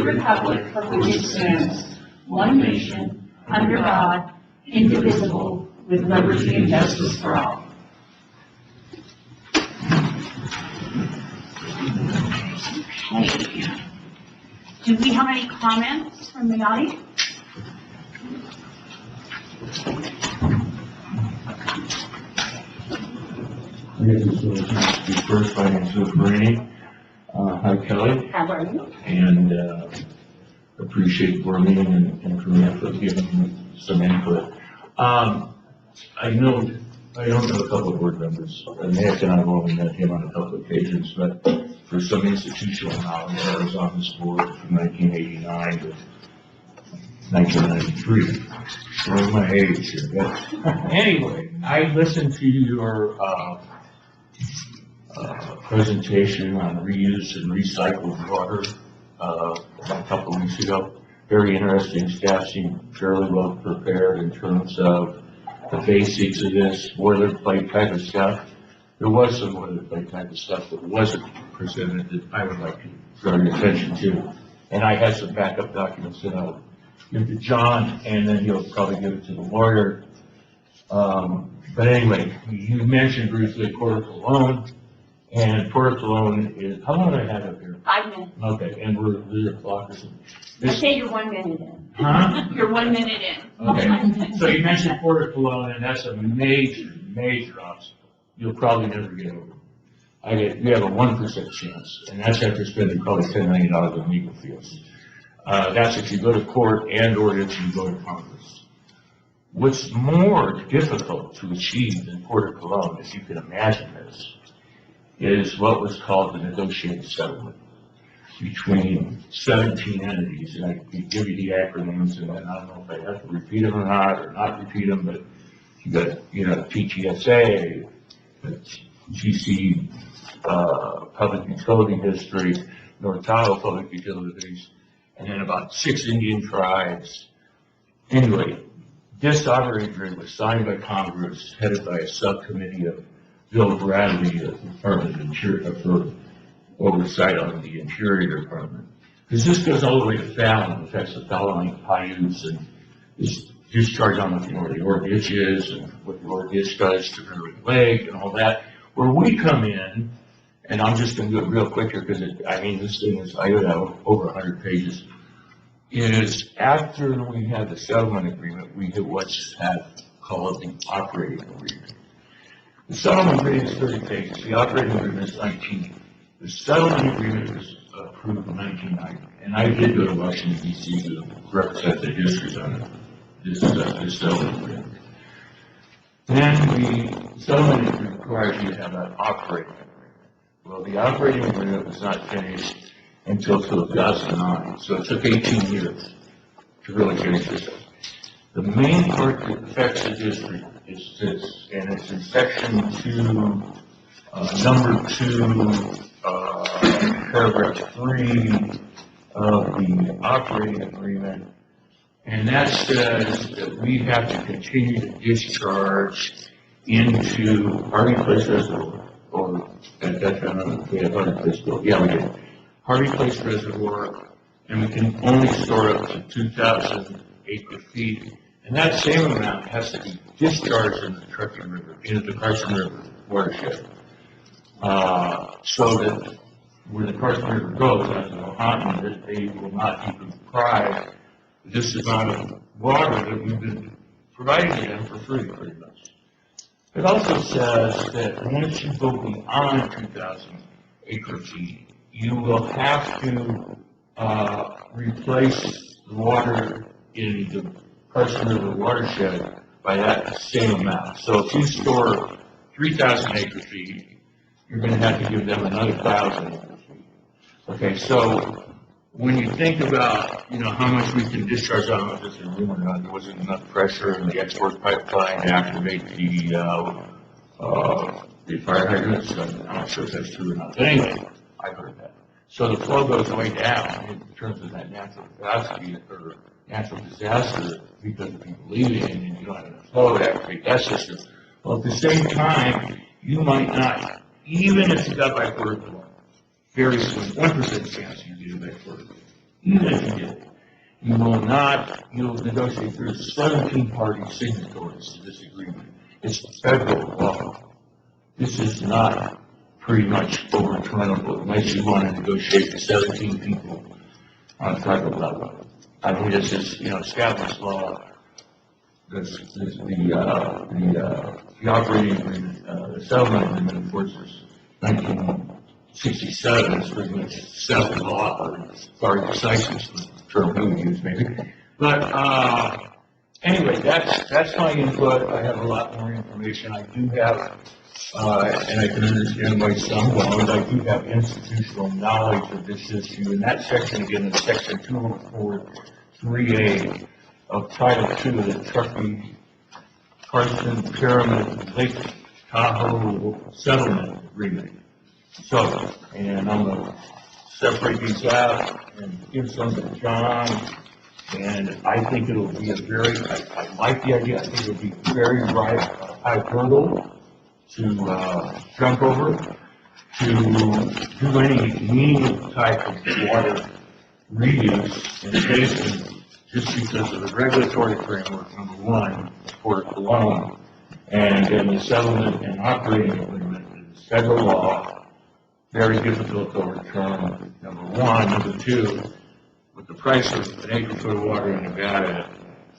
Republic for which it stands, one nation, under God, indivisible, with liberty and justice for all. Okay. Do we have any comments from the audience? I guess this was the first financial training. Hi, Kelly. How are you? And appreciate board meeting and Korea for giving some input. I don't know a couple of board members, and Nick and I have only met him on a couple of occasions, but for some institutional knowledge, I was on this board from 1989 to 1993. Showing my age here, but anyway, I listened to your presentation on reuse and recycled water a couple of weeks ago. Very interesting. Staff seemed fairly well prepared in terms of the basics of this boilerplate type of stuff. There was some boilerplate type of stuff that wasn't presented that I would like to draw your attention to. And I had some backup documents that I'll give to John, and then he'll probably give it to the lawyer. But anyway, you mentioned briefly Port Cologne, and Port Cologne is, how long do I have up here? 5 minutes. Okay, and we're the clock or something. I say you're 1 minute in. Huh? You're 1 minute in. Okay, so you mentioned Port Cologne, and that's a major obstacle. You'll probably never get over. You have a 1% chance, and that's after spending probably $10 million in legal fees. That's if you go to court and or if you go to Congress. What's more difficult to achieve than Port Cologne, if you can imagine this, is what was called the negotiated settlement between 17 entities. And I can give you the acronyms, and then I don't know if I have to repeat them or not repeat them, but you got, PTSA, GC, Public Utility District, North Tahoe Public Utilities, and then about 6 Indian tribes. Anyway, this operating agreement was signed by Congress, headed by a subcommittee of Bill Bradley, the Department of Interior, for oversight on the Interior Department. Because this goes all the way to Fallon, affects the Fallon Paiutes, and this discharge on where the ore ditch is, and what the ore ditch does to River Lake, and all that. Where we come in, and I'm just going to do it real quick here, because this thing is, I have over 100 pages, is after we had the settlement agreement, we hit what's called the operating agreement. The settlement agreement is 30 pages. The operating agreement is 19. The settlement agreement was approved in 1990, and I did go to Washington, D.C. to represent the district on this settlement agreement. Then the settlement agreement requires you to have an operating agreement. Well, the operating agreement was not finished until 2009, so it took 18 years to really finish this. The main part that affects the district is this, and it's in section 2, number 2, paragraph 3 of the operating agreement, and that says that we have to continue to discharge into Harvey Place Reservoir, or at that time we had Harvey Place Reservoir. Yeah, we did. Harvey Place Reservoir, and we can only store up to 2,000 acre-feet, and that same amount has to be discharged into the Carson River watershed, so that where the Carson River goes, as an Ohio, that they will not be deprived of this amount of water that we've been providing to them for free, pretty much. It also says that once you go beyond 2,000 acre-feet, you will have to replace the water in the Carson River watershed by that same amount. So if you store 3,000 acre-feet, you're going to have to give them another 1,000 acre-feet. Okay, so when you think about, how much we can discharge, I don't know if this is a rumor or not, there wasn't enough pressure in the export pipeline to activate the fire hydrants. I'm not sure if that's true or not. But anyway, I heard that. So the flow goes way down in terms of that natural capacity or natural disaster because of people leaving and you don't have enough flow to activate that system. Well, at the same time, you might not, even if you got by Port Cologne, very soon, 1% chance you get by Port Cologne. even if you did, you'll negotiate. There's 17 party signatories to this agreement. It's federal law. This is not pretty much overturnable unless you want to negotiate with 17 people on a federal level. I mean, this is, established law. The operating agreement, the settlement agreement, of course, is 1967. It's pretty much settled law, or sorry, precisely the term we would use, maybe. But anyway, that's my input. I have a lot more information. I do have, and I can understand why some don't. I do have institutional knowledge of this issue. And that section, again, is section 204.3A of Title II of the Truckee Carson Pyramid Lake Tahoe Settlement Agreement. So, and I'm going to separate these out and give some to John. And I think it'll be I like the idea. I think it'll be very high hurdle to jump over, to do any meaningful type of water reuse in the basin, just because of the regulatory framework, number one, for it alone, and then the settlement and operating agreement is federal law, very difficult to overturn, number one. Number two, with the price of an acre foot of water in Nevada,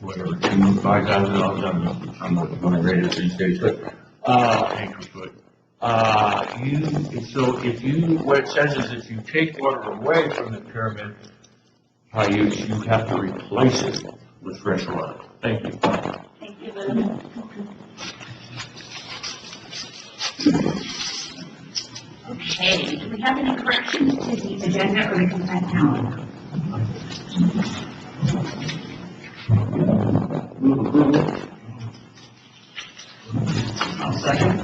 whatever, $5,000, I'm not going to rate it these days, but acre foot. What it says is if you take water away from the pyramid high use, you have to replace it with fresh water. Thank you. Thank you very much. Okay, do we have any corrections to the agenda or the consent calendar? I'll second.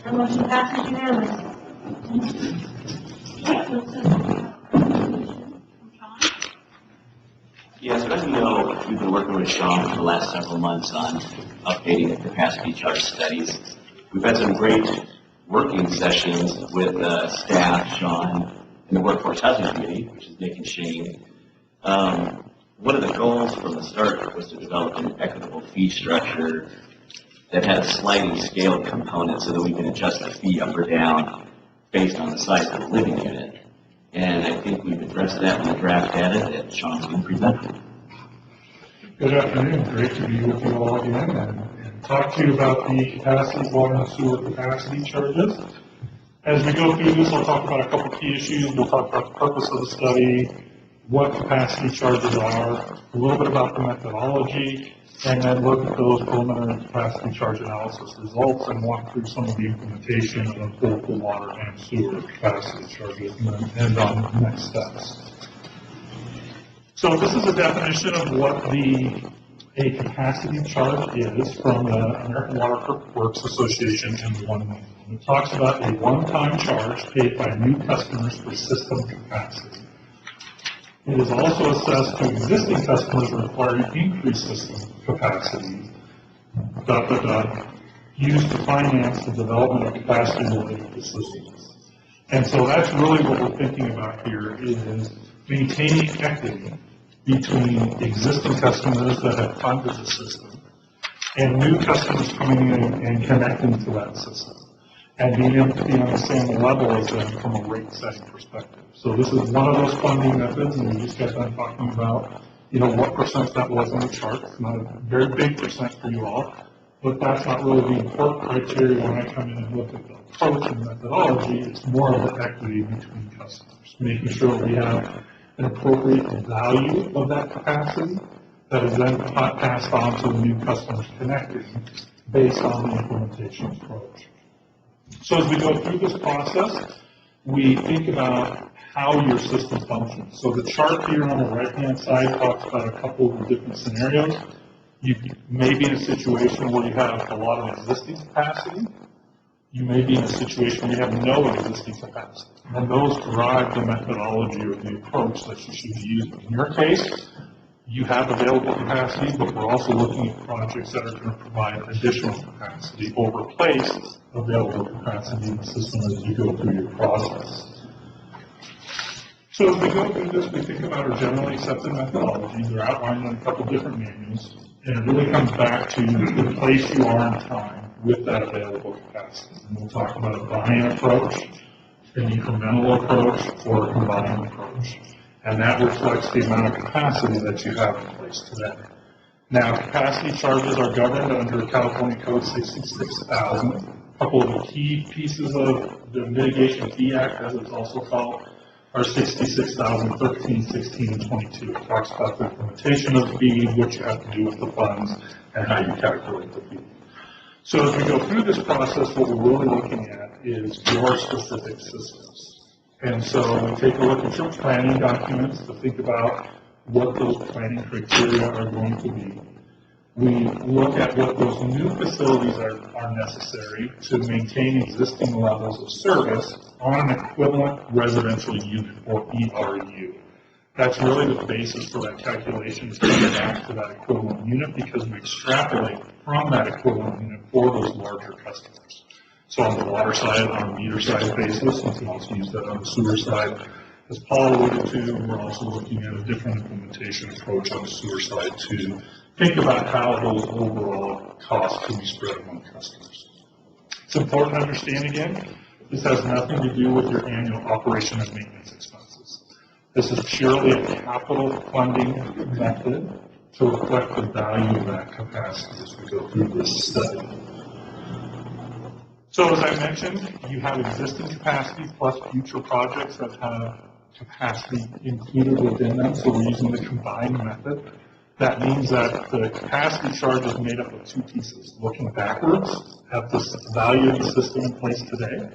The motion passes unanimously. Yes, as you know, we've been working with Sean for the last several months on updating the capacity charge studies. We've had some great working sessions with staff, Sean, and the Workforce Housing Committee, which is Nick and Shane. One of the goals from the start was to develop an equitable fee structure that had a sliding scale component so that we can adjust the fee up or down based on the size of the living unit. And I think we've addressed that in the draft data that Sean's been presented. Good afternoon. Great to be with you all again and talk to you about the capacity, water and sewer capacity charges. As we go through this, I'll talk about a couple key issues. We'll talk about the purpose of the study, what capacity charges are, a little bit about the methodology, and then look at those preliminary capacity charge analysis results and walk through some of the implementation of both the water and sewer capacity charges and then end on the next steps. So this is a definition of what a capacity charge is from the American Water Works Association and the 1 million. It talks about a one-time charge paid by new customers for system capacity. It is also assessed to existing customers requiring increased system capacity, used to finance the development of capacity-related systems. And so that's really what we're thinking about here is maintaining equity between existing customers that have funded the system and new customers coming in and connecting to that system, and being able to be on the same level as them from a rate setting perspective. So this is one of those funding methods, and we just got done talking about, what percent that was on the chart. It's not a very big percent for you all, but that's not really the important criteria when I come in and look at the approach and methodology. It's more of the equity between customers, making sure we have an appropriate value of that capacity that is then passed on to the new customers connecting based on the implementation approach. So as we go through this process, we think about how your system functions. So the chart here on the right-hand side talks about a couple of different scenarios. You may be in a situation where you have a lot of existing capacity, You may be in a situation where you have no existing capacity. And those drive the methodology or the approach that you should be using. In your case, you have available capacity, but we're also looking at projects that are going to provide additional capacity or replace available capacity in the system as you go through your process. So as we go through this, we think about our generally accepted methodologies. They're outlined in a couple different manuals, and it really comes back to the place you are in time with that available capacity. And we'll talk about a buy-in approach, an incremental approach, or a combined approach. And that reflects the amount of capacity that you have in place today. Now, capacity charges are governed under California Code 66,000. A couple of the key pieces of the Mitigation Fee Act, as it's also called, are 66,013, 16, and 22. It talks about the implementation of the fee, what you have to do with the funds, and how you calculate the fee. So as we go through this process, what we're really looking at is your specific systems. And so we take a look at your planning documents to think about what those planning criteria are going to be. We look at what those new facilities are necessary to maintain existing levels of service on an equivalent residential unit, or ERU. That's really the basis for that calculation, is coming back to that equivalent unit, because we extrapolate from that equivalent unit for those larger customers. So on the water side, on a meter side basis, we can also use that on the sewer side. As Paul alluded to, we're also looking at a different implementation approach on the sewer side to think about how those overall costs can be spread among customers. It's important to understand, again, this has nothing to do with your annual operation and maintenance expenses. This is purely a capital funding method to reflect the value of that capacity as we go through this study. So as I mentioned, you have existing capacity plus future projects that have capacity included within them, so we're using the combined method. That means that the capacity charge is made up of two pieces: looking backwards at the value of the system in place today,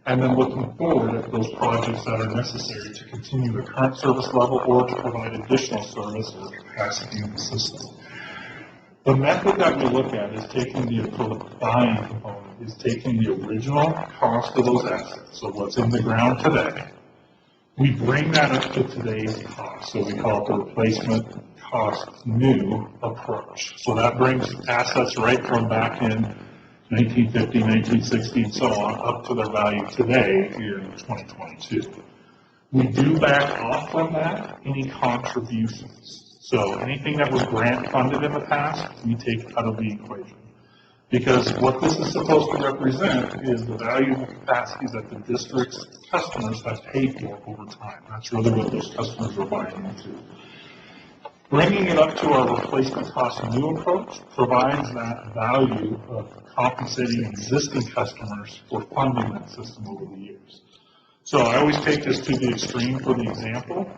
and then looking forward at those projects that are necessary to continue the current service level or to provide additional service or capacity in the system. The method that we look at is taking the buying component, is taking the original cost of those assets, so what's in the ground today. We bring that up to today's cost, so we call it the replacement cost new approach. So that brings assets right from back in 1950, 1960, and so on, up to their value today here in 2022. We do back off from that any contributions. So anything that was grant funded in the past, we take out of the equation. Because what this is supposed to represent is the value of the capacities that the district's customers have paid for over time. That's really what those customers are buying into. Bringing it up to our replacement cost new approach provides that value of compensating existing customers for funding that system over the years. So I always take this to the extreme for the example.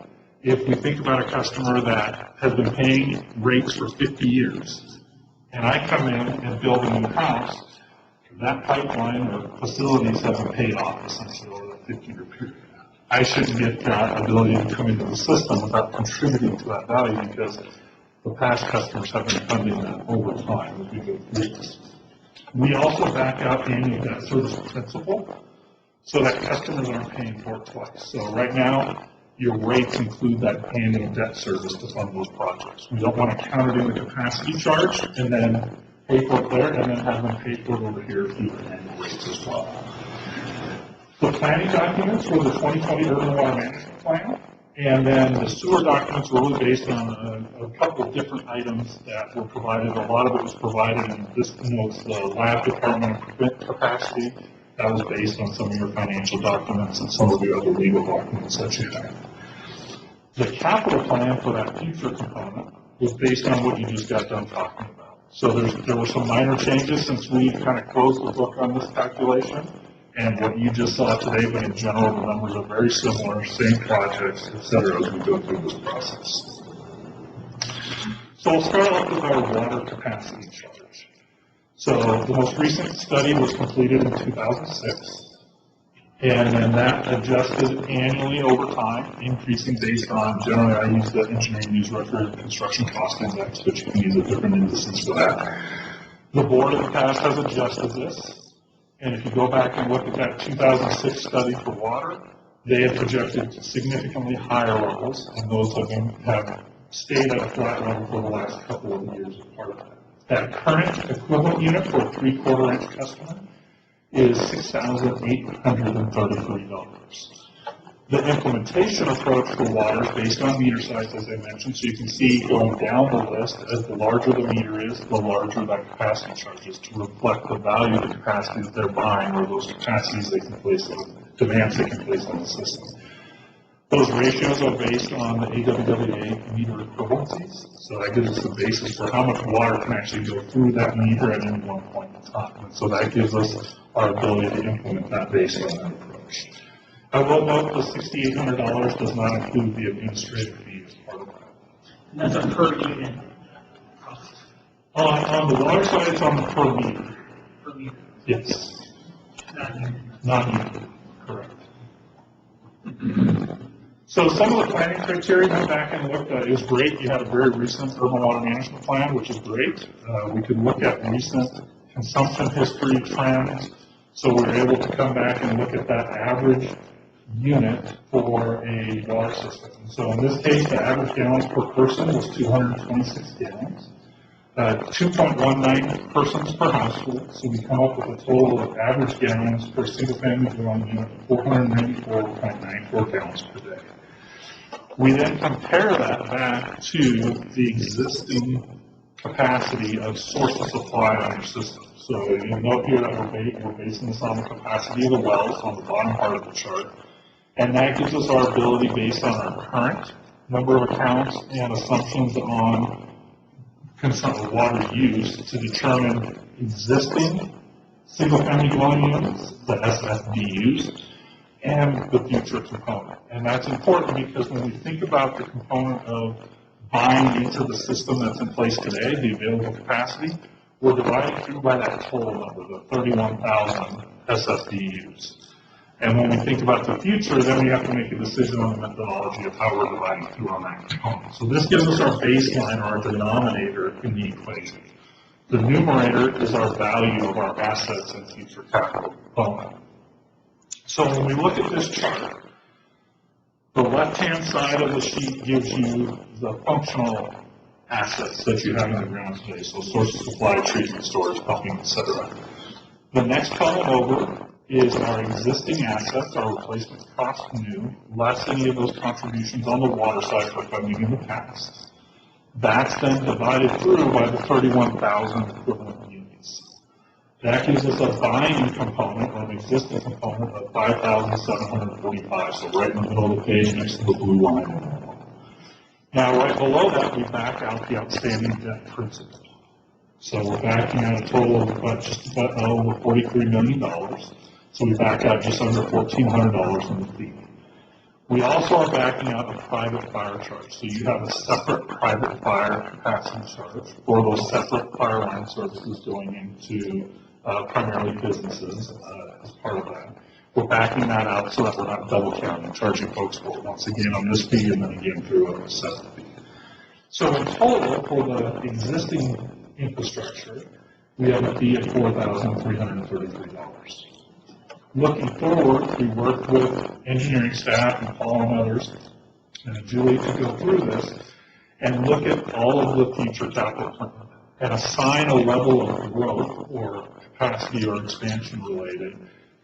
If we think about a customer that has been paying rates for 50 years, and I come in and build a new house, that pipeline or facilities have been paid off essentially over that 50-year period. I shouldn't get that ability to come into the system without contributing to that value, because the past customers have been funding that over time as we go through this. We also back out annual debt service principal so that customers aren't paying for it twice. So right now, your rates include that annual debt service to fund those projects. We don't want to count it in the capacity charge and then pay for it there and then have them pay for it over here through the annual rates as well. The planning documents were the 2020 Urban Water Management Plan, and then the sewer documents were really based on a couple of different items that were provided. A lot of it was provided in this notes, the lab department capacity. That was based on some of your financial documents and some of the other legal documents that you have. The capital plan for that future component was based on what you just got done talking about. So there were some minor changes since we kind of closed the book on this calculation and what you just saw today, but in general, the numbers are very similar, same projects, et cetera, as we go through this process. So we'll start off with our water capacity charge. So the most recent study was completed in 2006. And then that adjusted annually over time, increasing based on, generally I use the Engineering News Record and Construction Cost Index, but you can use a different indices for that. The board in the past has adjusted this, And if you go back and look at that 2006 study for water, they have projected significantly higher levels, and those have stayed at a flat level for the last couple of years as part of that. That current equivalent unit for a 3/4 inch customer is $6,833. The implementation approach for water is based on meter size, as I mentioned, so you can see going down the list, as the larger the meter is, the larger that capacity charge is to reflect the value of the capacity that they're buying, or those capacities they can place on, demands they can place on the system. Those ratios are based on the AWWA meter equivalencies, so that gives us the basis for how much water can actually go through that meter at any one point in time. And so that gives us our ability to implement that based on that approach. I will note the $6,800 does not include the administrative fee as part of that. And that's a per unit cost, On the water side, it's on the per meter. per meter, Yes, not unit. not unit, correct. So some of the planning criteria, went back and looked at, it was great. You had a very recent urban water management plan, which is great. We could look at recent consumption history trends. So we're able to come back and look at that average unit for a water system. So in this case, the average gallons per person was 226 gallons. 2.19 persons per household, so we come up with a total of average gallons per single-family dwelling unit of 494.94 gallons per day. We then compare that back to the existing capacity of source of supply on your system. So you'll note here that we're basing this on the capacity of the wells on the bottom part of the chart. And that gives us our ability, based on our current number of accounts and assumptions on water use, to determine existing single-family dwelling units, the SFDUs, and the future component. And that's important because when we think about the component of buying into the system that's in place today, the available capacity, we're dividing through by that total number, the 31,000 SFDUs. And when we think about the future, then we have to make a decision on the methodology of how we're dividing through on that component. So this gives us our baseline, our denominator in the equation. The numerator is our value of our assets and future capital component. So when we look at this chart, the left-hand side of the sheet gives you the functional assets that you have in the ground today, so source of supply, treatment, storage, pumping, etc. The next column over is our existing assets, our replacement cost new, less any of those contributions on the water side for funding in the past. That's then divided through by the 31,000 equivalent units. That gives us a buying component, or an existing component, of 5,745, so right in the middle of the page next to the blue line. Now, right below that, we back out the outstanding debt principal. So we're backing out a total of just about over $43 million. So we back out just under $1,400 in the fee. We also are backing out a private fire charge. So you have a separate private fire capacity charge for those separate fire line services going into primarily businesses as part of that. We're backing that out so that we're not double counting, charging folks for it once again on this fee and then again through a separate fee. So in total, for the existing infrastructure, we have a fee of $4,333. Looking forward, we worked with engineering staff and Paul and others and Julie to go through this and look at all of the future capital plan and assign a level of growth or capacity or expansion related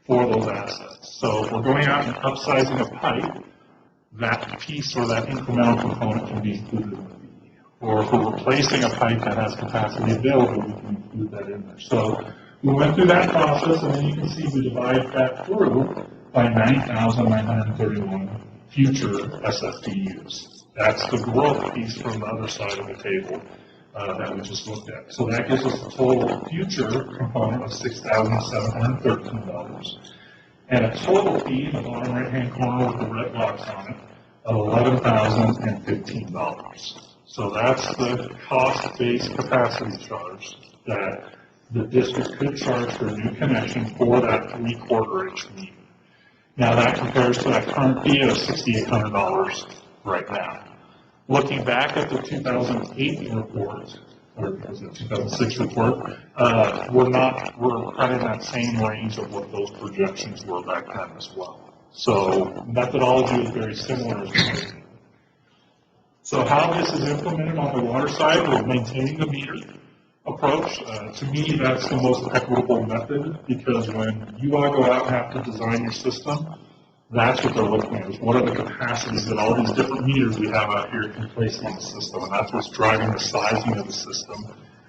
for those assets. So if we're going out and upsizing a pipe, that piece or that incremental component can be included in the fee. Or if we're replacing a pipe that has capacity available, we can include that in there. So we went through that process, and then you can see we divide that through by 9,931 future SFDUs. That's the growth piece from the other side of the table that we just looked at. So that gives us a total future component of $6,713, and a total fee in the bottom right-hand corner with the red box on it of $11,015. So that's the cost-based capacity charge that the district could charge for a new connection for that 3/4 inch meter. Now that compares to that current fee of $6,800 right now. Looking back at the 2008 report, or was it 2006 report, we're kind of in that same range of what those projections were back then as well. So methodology is very similar as well. So how this is implemented on the water side, we're maintaining the meter approach. To me, that's the most equitable method, because when you all go out and have to design your system, that's what they're looking at, is what are the capacities that all these different meters we have out here can place on the system, and that's what's driving the sizing of the system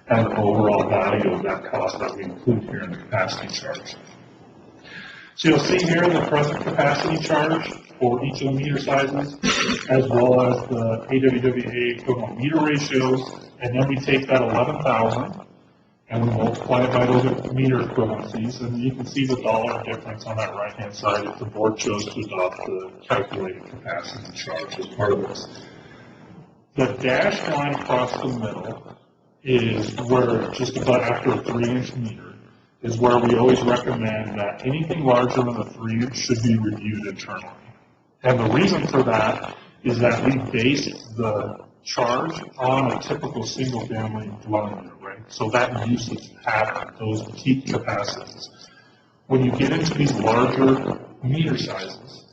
and the overall value of that cost that we include here in the capacity charge. So you'll see here the present capacity charge for each of the meter sizes, as well as the AWWA equivalent meter ratios, and then we take that 11,000 and we multiply it by those meter equivalencies, and you can see the dollar difference on that right-hand side if the board chose to adopt the calculated capacity charge as part of this. The dashed line across the middle is where, just about after a 3-inch meter, is where we always recommend that anything larger than the 3-inch should be reviewed internally. And the reason for that is that we base the charge on a typical single-family dwelling unit, right? So that usage pattern, those peak capacities. When you get into these larger meter sizes,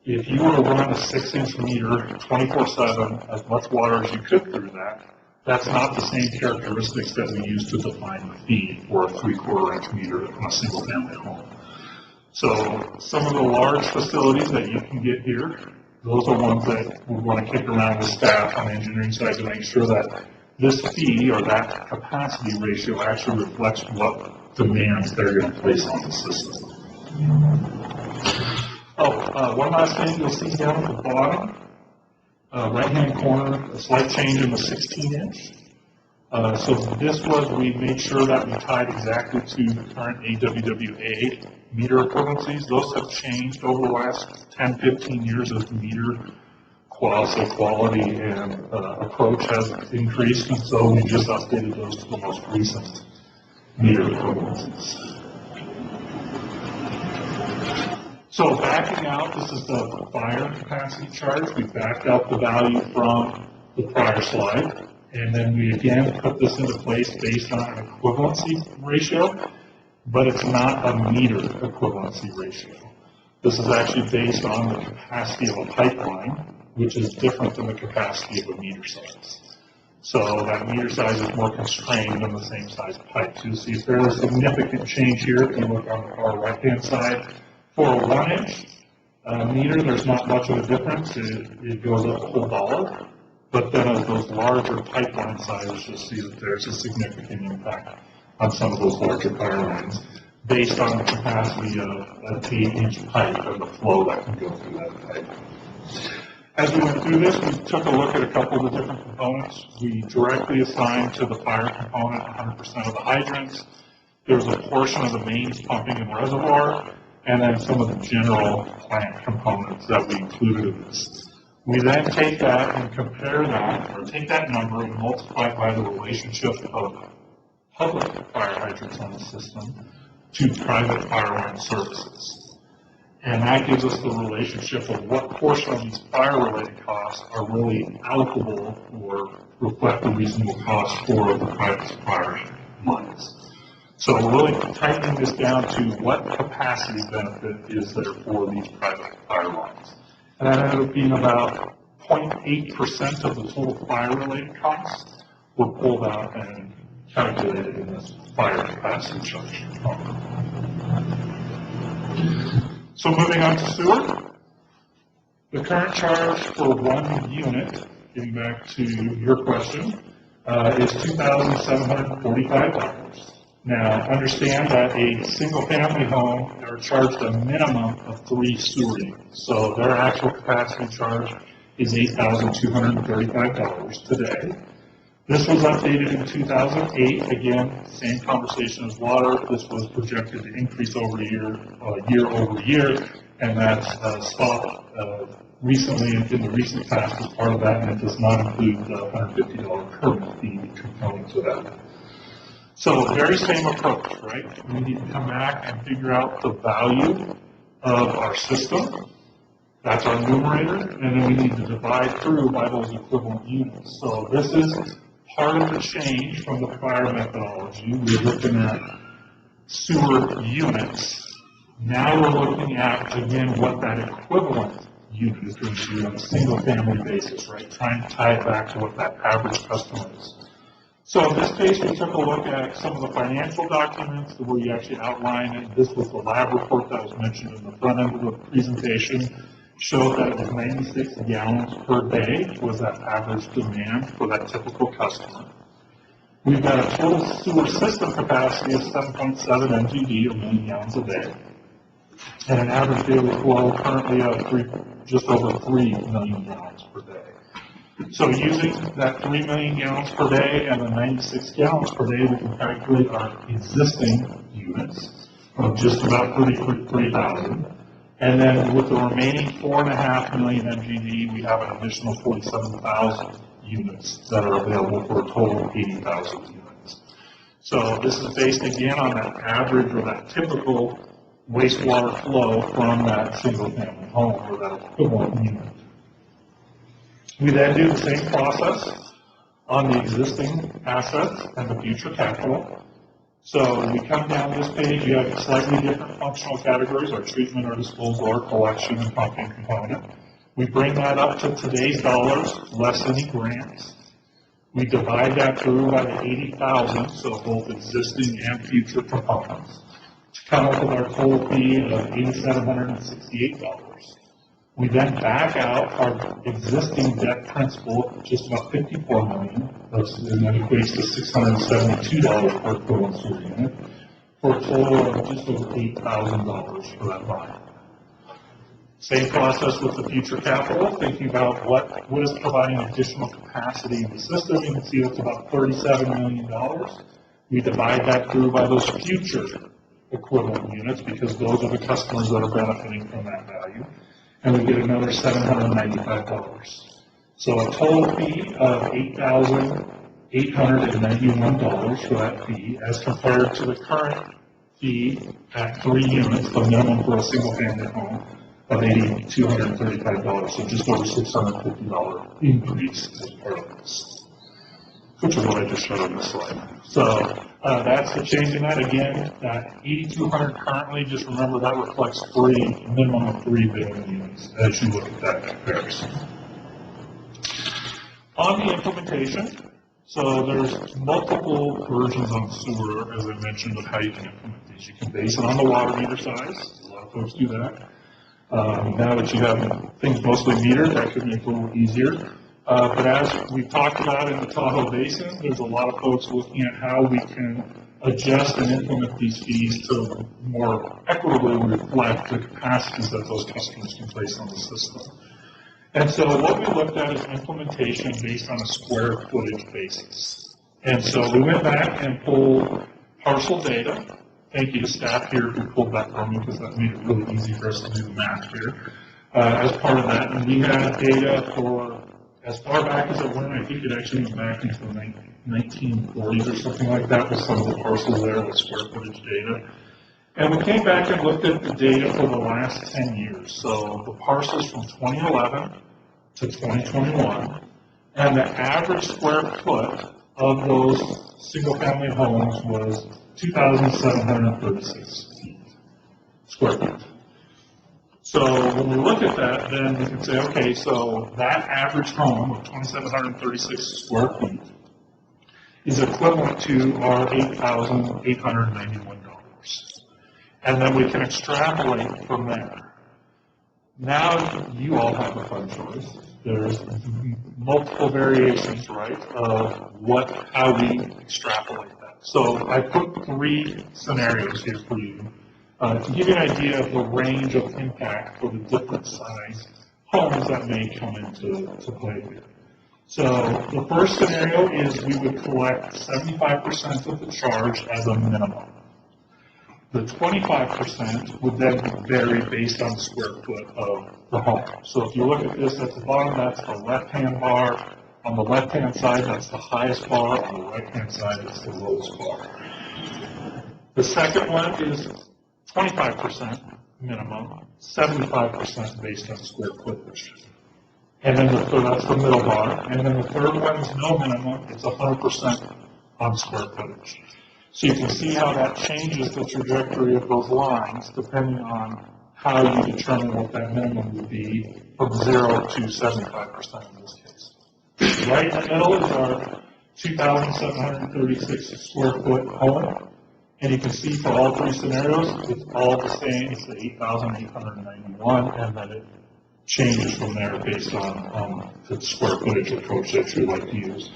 if you were to run a 6-inch meter 24/7, as much water as you could through that, that's not the same characteristics that we use to define the feed for a 3/4-inch meter on a single-family home. So some of the large facilities that you can get here, those are ones that we want to kick around with staff on the engineering side to make sure that this fee or that capacity ratio actually reflects what demands they're going to place on the system. One last thing you'll see down at the bottom, right-hand corner, a slight change in the 16-inch. So this was, we made sure that we tied exactly to the current AWWA meter equivalencies. Those have changed over the last 10, 15 years as the meter quality and approach has increased, and so we just updated those to the most recent meter equivalencies. So backing out, this is the fire capacity charge. We backed out the value from the prior slide, and then we again put this into place based on an equivalency ratio, but it's not a meter equivalency ratio. This is actually based on the capacity of a pipeline, which is different than the capacity of a meter size. So that meter size is more constrained than the same size pipe. So you'll see a fairly significant change here if you look on the far right-hand side. For a 1-inch meter, there's not much of a difference. It goes up a whole $1. But then as those larger pipeline sizes, you'll see that there's a significant impact on some of those larger fire lines based on the capacity of an 8-inch pipe and the flow that can go through that pipe. As we went through this, we took a look at a couple of the different components. We directly assigned to the fire component 100% of the hydrants. There's a portion of the mains, pumping, and reservoir, and then some of the general plant components that we included in this. We then take that and compare that, or take that number and multiply it by the relationship of public fire hydrants on the system to private fire line services. And that gives us the relationship of what portion of these fire-related costs are really allocable or reflect the reasonable cost for the private fire lines. So we're really tightening this down to what capacity benefit is there for these private fire lines. And that ended up being about 0.8% of the total fire-related costs were pulled out and calculated in this fire capacity charge. So moving on to sewer, the current charge for one unit, getting back to your question, is $2,745. Now, understand that a single-family home, they're charged a minimum of 3 sewer units. So their actual capacity charge is $8,235 today. This was updated in 2008. Again, same conversation as water. This was projected to increase over year over year, and that's stopped recently in the recent past as part of that, and it does not include the $150 permit fee component to that. So very same approach, right? We need to come back and figure out the value of our system. That's our numerator, and then we need to divide through by those equivalent units. So this is part of the change from the prior methodology. We're looking at sewer units. Now we're looking at, again, what that equivalent unit is going to be on a single-family basis, right? Trying to tie it back to what that average customer is. So in this case, we took a look at some of the financial documents where you actually outline it. This was the lab report that was mentioned in the front end of the presentation. Showed that it was 96 gallons per day was that average demand for that typical customer. We've got a total sewer system capacity of 7.7 MGD, or million gallons a day, and an average daily flow currently of just over 3 million gallons per day. So using that 3 million gallons per day and the 96 gallons per day, we can calculate our existing units of just about 33,000. And then with the remaining 4.5 million MGD, we have an additional 47,000 units that are available for a total of 80,000 units. So this is based again on that average or that typical wastewater flow from that single-family home or that equivalent unit. We then do the same process on the existing assets and the future capital. So we come down this page, you have slightly different functional categories, our treatment, our disposal, our collection, and pumping component. We bring that up to today's dollars, less any grants. We divide that through by the 80,000, so both existing and future components, to come up with our total fee of $8,768. We then back out our existing debt principal of just about $54 million, and that equates to $672 per equivalent sewer unit, for a total of just over $8,000 for that bond. Same process with the future capital, thinking about what is providing additional capacity in the system. You can see that's about $37 million. We divide that through by those future equivalent units, because those are the customers that are benefiting from that value. And we get another $795. So a total fee of $8,891 for that fee, as compared to the current fee at 3 units, the minimum for a single-family home, of $8,235. So just over $650 increase as part of this, which is what I just showed on this slide. So that's the change in that. Again, that 8,200 currently, just remember that reflects minimum of 3 billion units as you look at that comparison. On the implementation, so there's multiple versions on sewer, as I mentioned, of how you can implement these. You can base it on the water meter size. A lot of folks do that. Now that you have things mostly metered, that could make it a little easier. But as we've talked about in the Tahoe Basin, there's a lot of folks looking at how we can adjust and implement these fees to more equitably reflect the capacities that those customers can place on the system. And so what we looked at is implementation based on a square footage basis. And so we went back and pulled parcel data. Thank you to staff here who pulled that for me, because that made it really easy for us to do the math here. As part of that, and we had data for as far back as it went. I think it actually went back into the 1940s or something like that, with some of the parcels there with square footage data. And we came back and looked at the data for the last 10 years. So the parcels from 2011 to 2021, and the average square foot of those single-family homes was 2,736 square feet. So when we look at that, then we can say, okay, so that average home of 2,736 square feet is equivalent to our $8,891. And then we can extrapolate from there. Now you all have a fun choice. There's multiple variations, right, of how we extrapolate that. So I put 3 scenarios here for you to give you an idea of the range of impact for the different size homes that may come into play here. So the first scenario is we would collect 75% of the charge as a minimum. The 25% would then vary based on square foot of the home. So if you look at this at the bottom, that's the left-hand bar. On the left-hand side, that's the highest bar. On the right-hand side, it's the lowest bar. The second one is 25% minimum, 75% based on square footage. And then that's the middle bar. And then the third one is no minimum, it's 100% on square footage. So you can see how that changes the trajectory of those lines depending on how you determine what that minimum would be from 0 to 75% in this case. Right in the middle is our 2,736 square foot home. And you can see for all three scenarios, it's all the same. It's the 8,891, and then it changes from there based on the square footage approach that you like to use.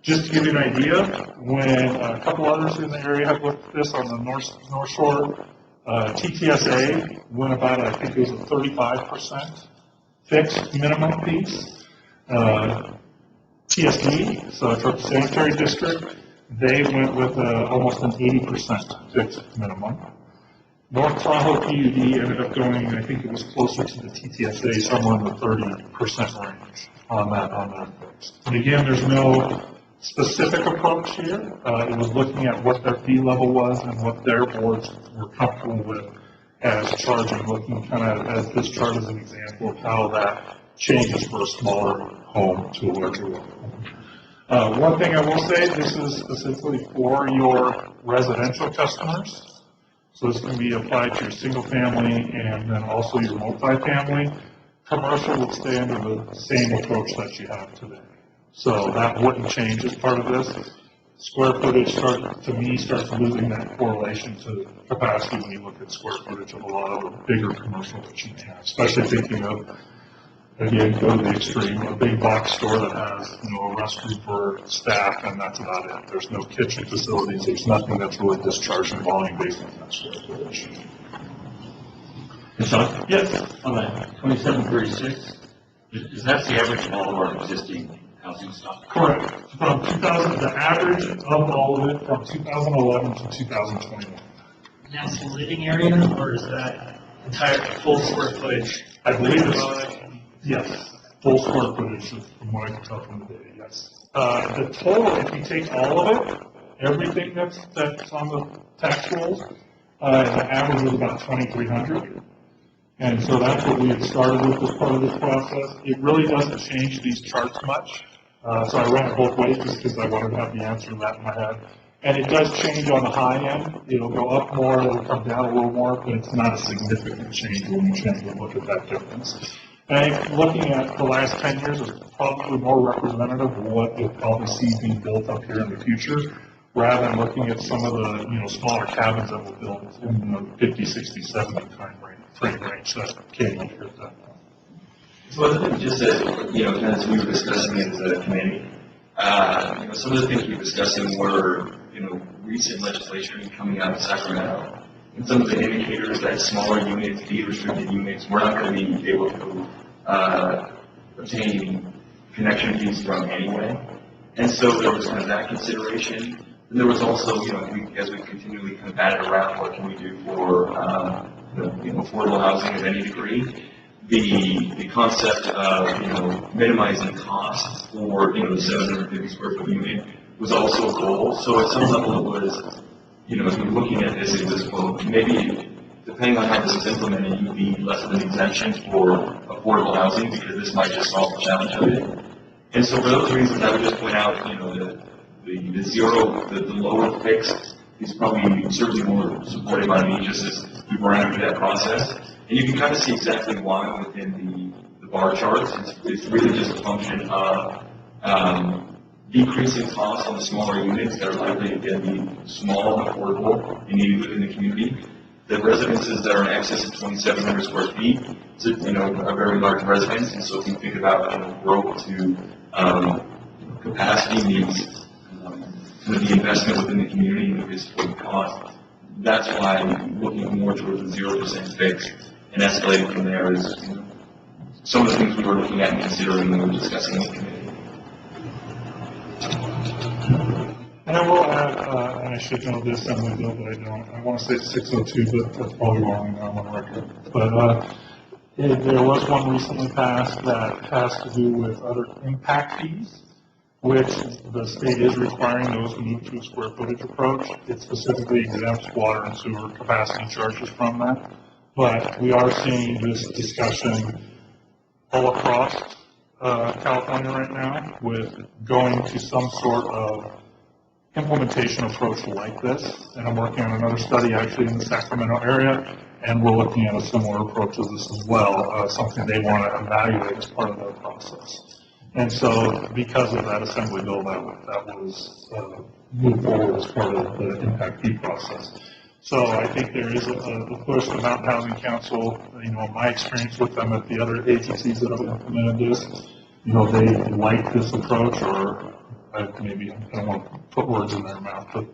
Just to give you an idea, when a couple others in the area have looked at this on the North Shore, TTSA went about, I think it was a 35% fixed minimum piece. TSD, so Tropic Sanitary District, they went with almost an 80% fixed minimum. North Tahoe PUD ended up going, I think it was closer to the TTSA, somewhere in the 30% range on that fixed. And again, there's no specific approach here. It was looking at what their fee level was and what their boards were comfortable with as charging, looking kind of as this chart is an example of how that changes for a smaller home to a larger one. One thing I will say, this is specifically for your residential customers. So this can be applied to your single family and then also your multifamily. Commercial would stay under the same approach that you have today. So that wouldn't change as part of this. Square footage starts losing that correlation to capacity when you look at square footage of a lot of the bigger commercial that you have, especially thinking of, again, go to the extreme, a big box store that has, a restroom for staff, and that's about it. There's no kitchen facilities. There's nothing that's really discharging volume based on that square footage. Sean? Yes. On that 2736, is that the average of all of our existing housing stock? Correct. From 2000, the average of all of it from 2011 to 2021. That's the living area, or is that entire full square footage? I believe it's, yes, full square footage from what I can tell from the data, yes. The total, if you take all of it, everything that's on the tax rolls, the average was about 2,300. And so that's what we had started with as part of this process. It really doesn't change these charts much. So I ran it both ways just because I wanted to have the answer to that in my head. And it does change on the high end. It'll go up more, it'll come down a little more, but it's not a significant change when you change and look at that difference. And I think looking at the last 10 years is probably more representative of what you'll probably see being built up here in the future, rather than looking at some of the smaller cabins that were built in the 50, 60, 70 frame range that came up here at that point. So I think just as, kind of as we were discussing as a committee, some of the things we were discussing were, recent legislation coming out of Sacramento, and some of the indicators that smaller units, deed-restricted units, we're not going to be able to obtain connection fees from anyway. And so there was kind of that consideration. And there was also, as we continually kind of batted around, what can we do for affordable housing of any degree? The concept of minimizing costs for the 750 square foot unit was also a goal. So at some level it was as we were looking at this, it was, well, maybe depending on how this is implemented, you need less of an exemption for affordable housing because this might just solve the challenge of it. And so for those reasons, I would just point out, the zero, the lower fixed is probably certainly more supported by me just as we ran through that process. And you can kind of see exactly why within the bar charts. It's really just a function of decreasing costs on the smaller units that are likely to be small and affordable and needed within the community. The residences that are in excess of 2,700 square feet, it's a very large residence, and so if you think about growth to capacity needs, the investment within the community is for the cost. That's why I'm looking more towards the 0% fixed and escalating from there is some of the things we were looking at and considering when we were discussing the committee. And I will add, and I should know this on my bill, but I don't. I want to say 602, but that's probably wrong now on record. But there was one recently passed that has to do with other impact fees, which the state is requiring those to move to a square footage approach. It specifically exempts water and sewer capacity charges from that. But we are seeing this discussion all across California right now with going to some sort of implementation approach like this, and I'm working on another study actually in the Sacramento area, and we're looking at a similar approach to this as well, something they want to evaluate as part of their process. And so because of that assembly bill, that was moved forward as part of the impact fee process. So I think there is a push. The Mountain Housing Council, my experience with them at the other agencies that have implemented this, they like this approach, or maybe I don't want to put words in their mouth, but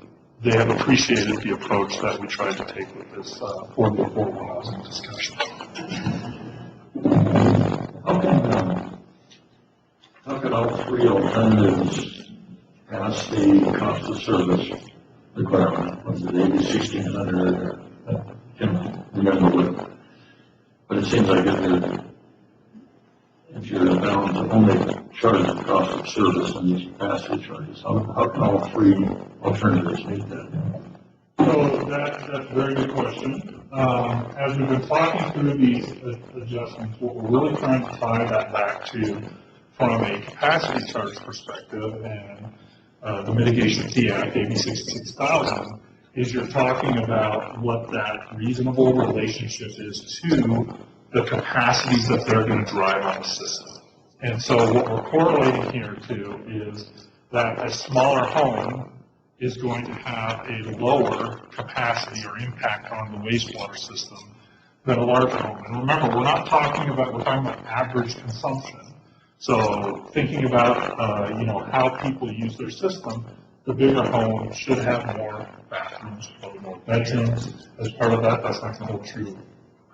they have appreciated the approach that we tried to take with this for the affordable housing discussion. How can all three alternatives pass the cost of service requirement? Was it AD-1600? I can't remember what. But it seems like if you're bound to only charge the cost of service and these capacity charges, how can all three alternatives meet that? So that's a very good question. As we've been talking through these adjustments, what we're really trying to tie that back to from a capacity charge perspective and the Mitigation Fee Act, AB 66,000, is you're talking about what that reasonable relationship is to the capacities that they're going to drive on the system. And so what we're correlating here to is that a smaller home is going to have a lower capacity or impact on the wastewater system than a larger home. And remember, we're talking about average consumption. So thinking about, how people use their system, the bigger home should have more bathrooms, probably more bedrooms. As part of that, that's not going to hold true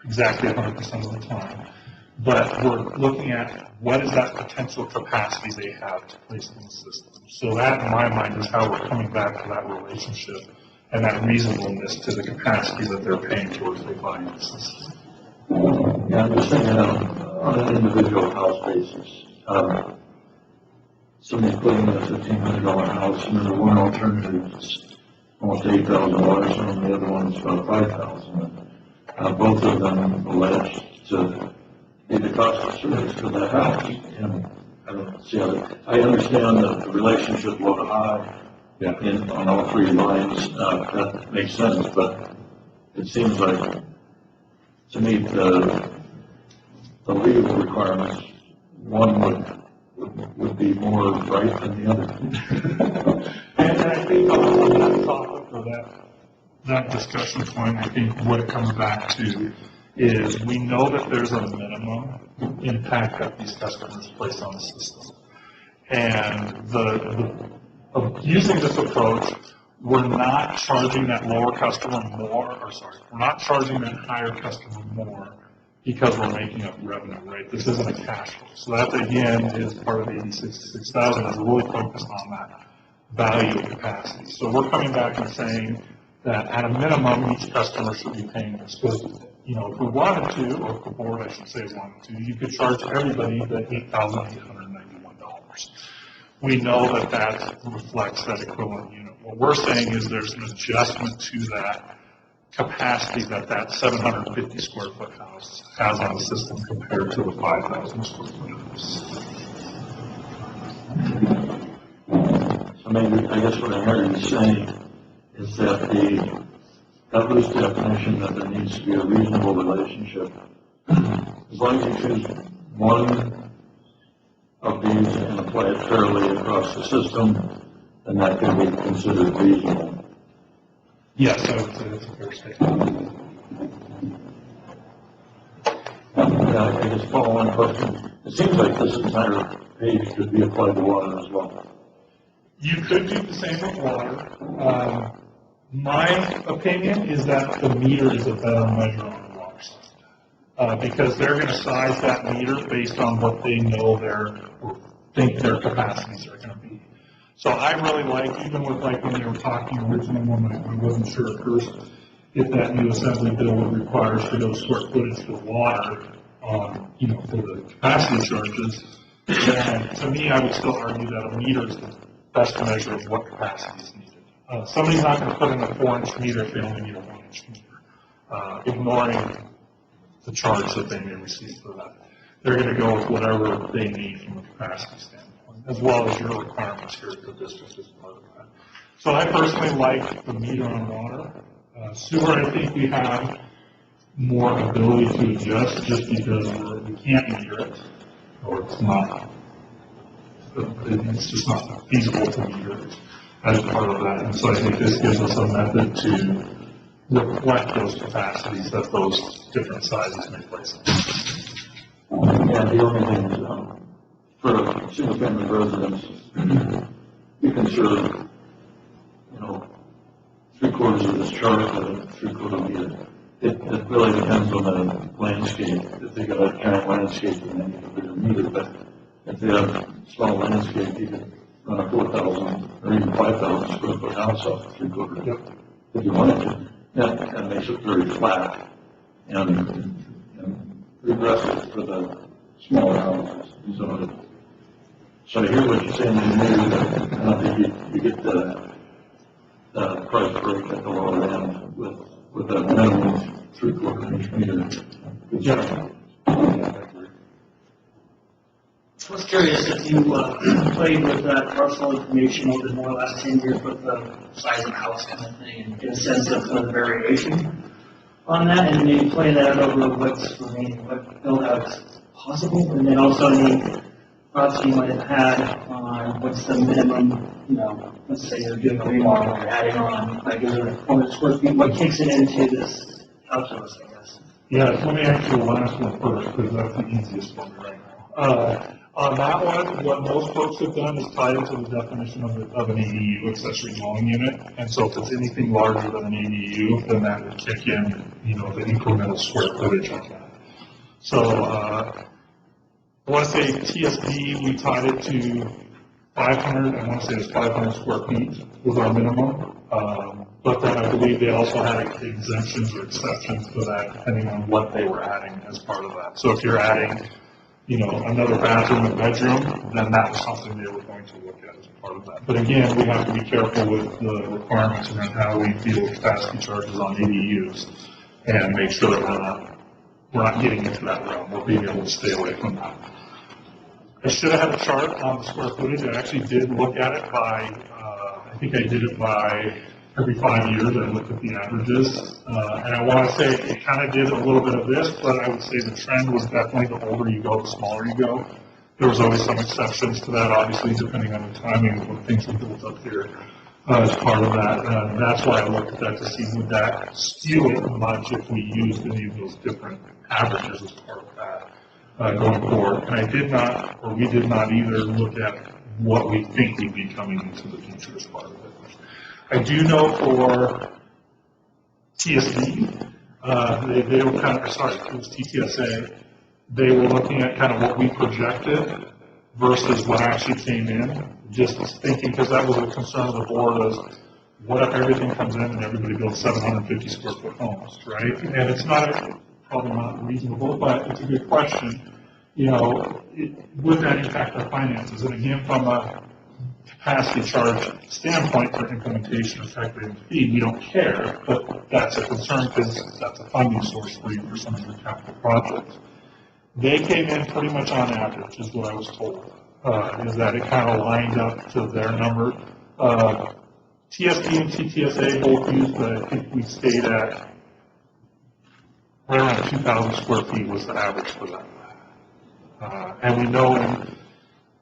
exactly 100% of the time. But we're looking at what is that potential capacity they have to place in the system. So that, in my mind, is how we're coming back to that relationship and that reasonableness to the capacity that they're paying towards they buy into the system. Yeah, I'm just thinking on an individual house basis. Somebody's putting in a $1,500 house, and then one alternative is almost $8,000, and the other one is about $5,000. Both of them alleged to be the cost of service for that house. And I don't see how I understand that the relationship low to high on all three lines. That makes sense, but it seems like to meet the legal requirements, one would be more right than the other. And I think on that topic or that discussion point, I think what it comes back to is we know that there's a minimum impact that these customers place on the system. And using this approach, we're not charging that lower customer more, we're not charging that higher customer more because we're making up revenue, right? This isn't a cash flow. So that, again, is part of AD 66,000, is really focused on that value of capacity. So we're coming back and saying that at a minimum, each customer should be paying this. Because, if we wanted to, or if the board, I should say, wanted to, you could charge everybody the $8,891. We know that reflects that equivalent unit. What we're saying is there's an adjustment to that capacity that 750 square foot house has on the system compared to the 5,000 square foot house. So maybe, I guess what I heard you saying is that that loose definition that there needs to be a reasonable relationship, as long as you choose one of these and apply it fairly across the system, then that can be considered reasonable. Yes, I would say that's a fair statement. I guess follow-on question. It seems like this entire page could be applied to water as well. You could do the same with water. My opinion is that the meter is a better measure on the water side. Because they're going to size that meter based on what they know or think their capacities are going to be. So I really like, even with when they were talking originally, when I wasn't sure at first if that new assembly bill would require for those square footage for water, for the capacity charges, then to me, I would still argue that a meter is the best measure of what capacity is needed. Somebody's not going to put in a 4-inch meter if they only need a 1-inch meter, ignoring the charge that they may receive for that. they're going to go with whatever they need from a capacity standpoint, as well as your requirements here at the district as part of that. So I personally like the meter on water. Sewer, I think we have more ability to adjust just because we can't meter it, or it's just not feasible to meter it as part of that. And so I think this gives us a method to reflect those capacities that those different sizes may place. Yeah, the only thing is, for single-family residents, you can serve, you know, 3/4 of this chart at a 3/4 meter. It really depends on the landscape. If they got a giant landscape, then they need a bigger meter, but if they have a small landscape, you can run a 4,000 or even 5,000 square foot house off 3/4 if you wanted to. That makes it very flat and regressive for the smaller houses. So I hear what you're saying, I don't think you get the price break at the lower end with a minimum 3/4 inch meter. Yeah. I was curious if you played with that parcel information over the last 10 years with the size of the house kind of thing, and get a sense of the variation on that, and maybe play that over what's remaining, what build-out is possible, and then also any thoughts you might have had on what's the minimum, you know, let's say you're doing a remodel or adding on like 400 square feet, what kicks it into this calculus, I guess? Yeah, let me answer the last one first, because that's the easiest one right now. On that one, what most folks have done is tied it to the definition of an ADU, accessory dwelling unit. And so if it's anything larger than an ADU, then that would kick in, you know, the incremental square footage of that. So, I want to say TSD, we tied it to 500, I want to say it's 500 square feet was our minimum. But then I believe they also had exemptions or exceptions to that depending on what they were adding as part of that. So if you're adding, you know, another bathroom and bedroom, then that was something they were going to look at as part of that. But again, we have to be careful with the requirements around how we deal with capacity charges on ADUs and make sure that we're not getting into that realm. We're being able to stay away from that. I should have had a chart on the square footage. I actually did look at it by, I think I did it by every 5 years. I looked at the averages. And I want to say it kind of did a little bit of this, but I would say the trend was definitely the older you go, the smaller you go. There was always some exceptions to that, obviously, depending on the timing of when things were built up here as part of that. That's why I looked at that to see would that skew it much if we used any of those different averages as part of that. Going forward. And I did not, or we did not either look at what we think would be coming into the future as part of it. I do know for TSD, they were kind of, sorry, it was TTSA, they were looking at kind of what we projected versus what actually came in, just thinking, because that was a concern of the board is, what if everything comes in and everybody builds 750 square foot homes, right? And it's not probably not reasonable, but it's a good question. You know, would that impact our finances? And again, from a capacity charge standpoint for implementation of calculating fee, we don't care, but that's a concern because that's a funding source for you for some of your capital projects. They came in pretty much on average, is what I was told, is that it kind of lined up to their number. TSD and TTSA both used, but I think we stayed at right around 2,000 square feet was the average for them. And we know in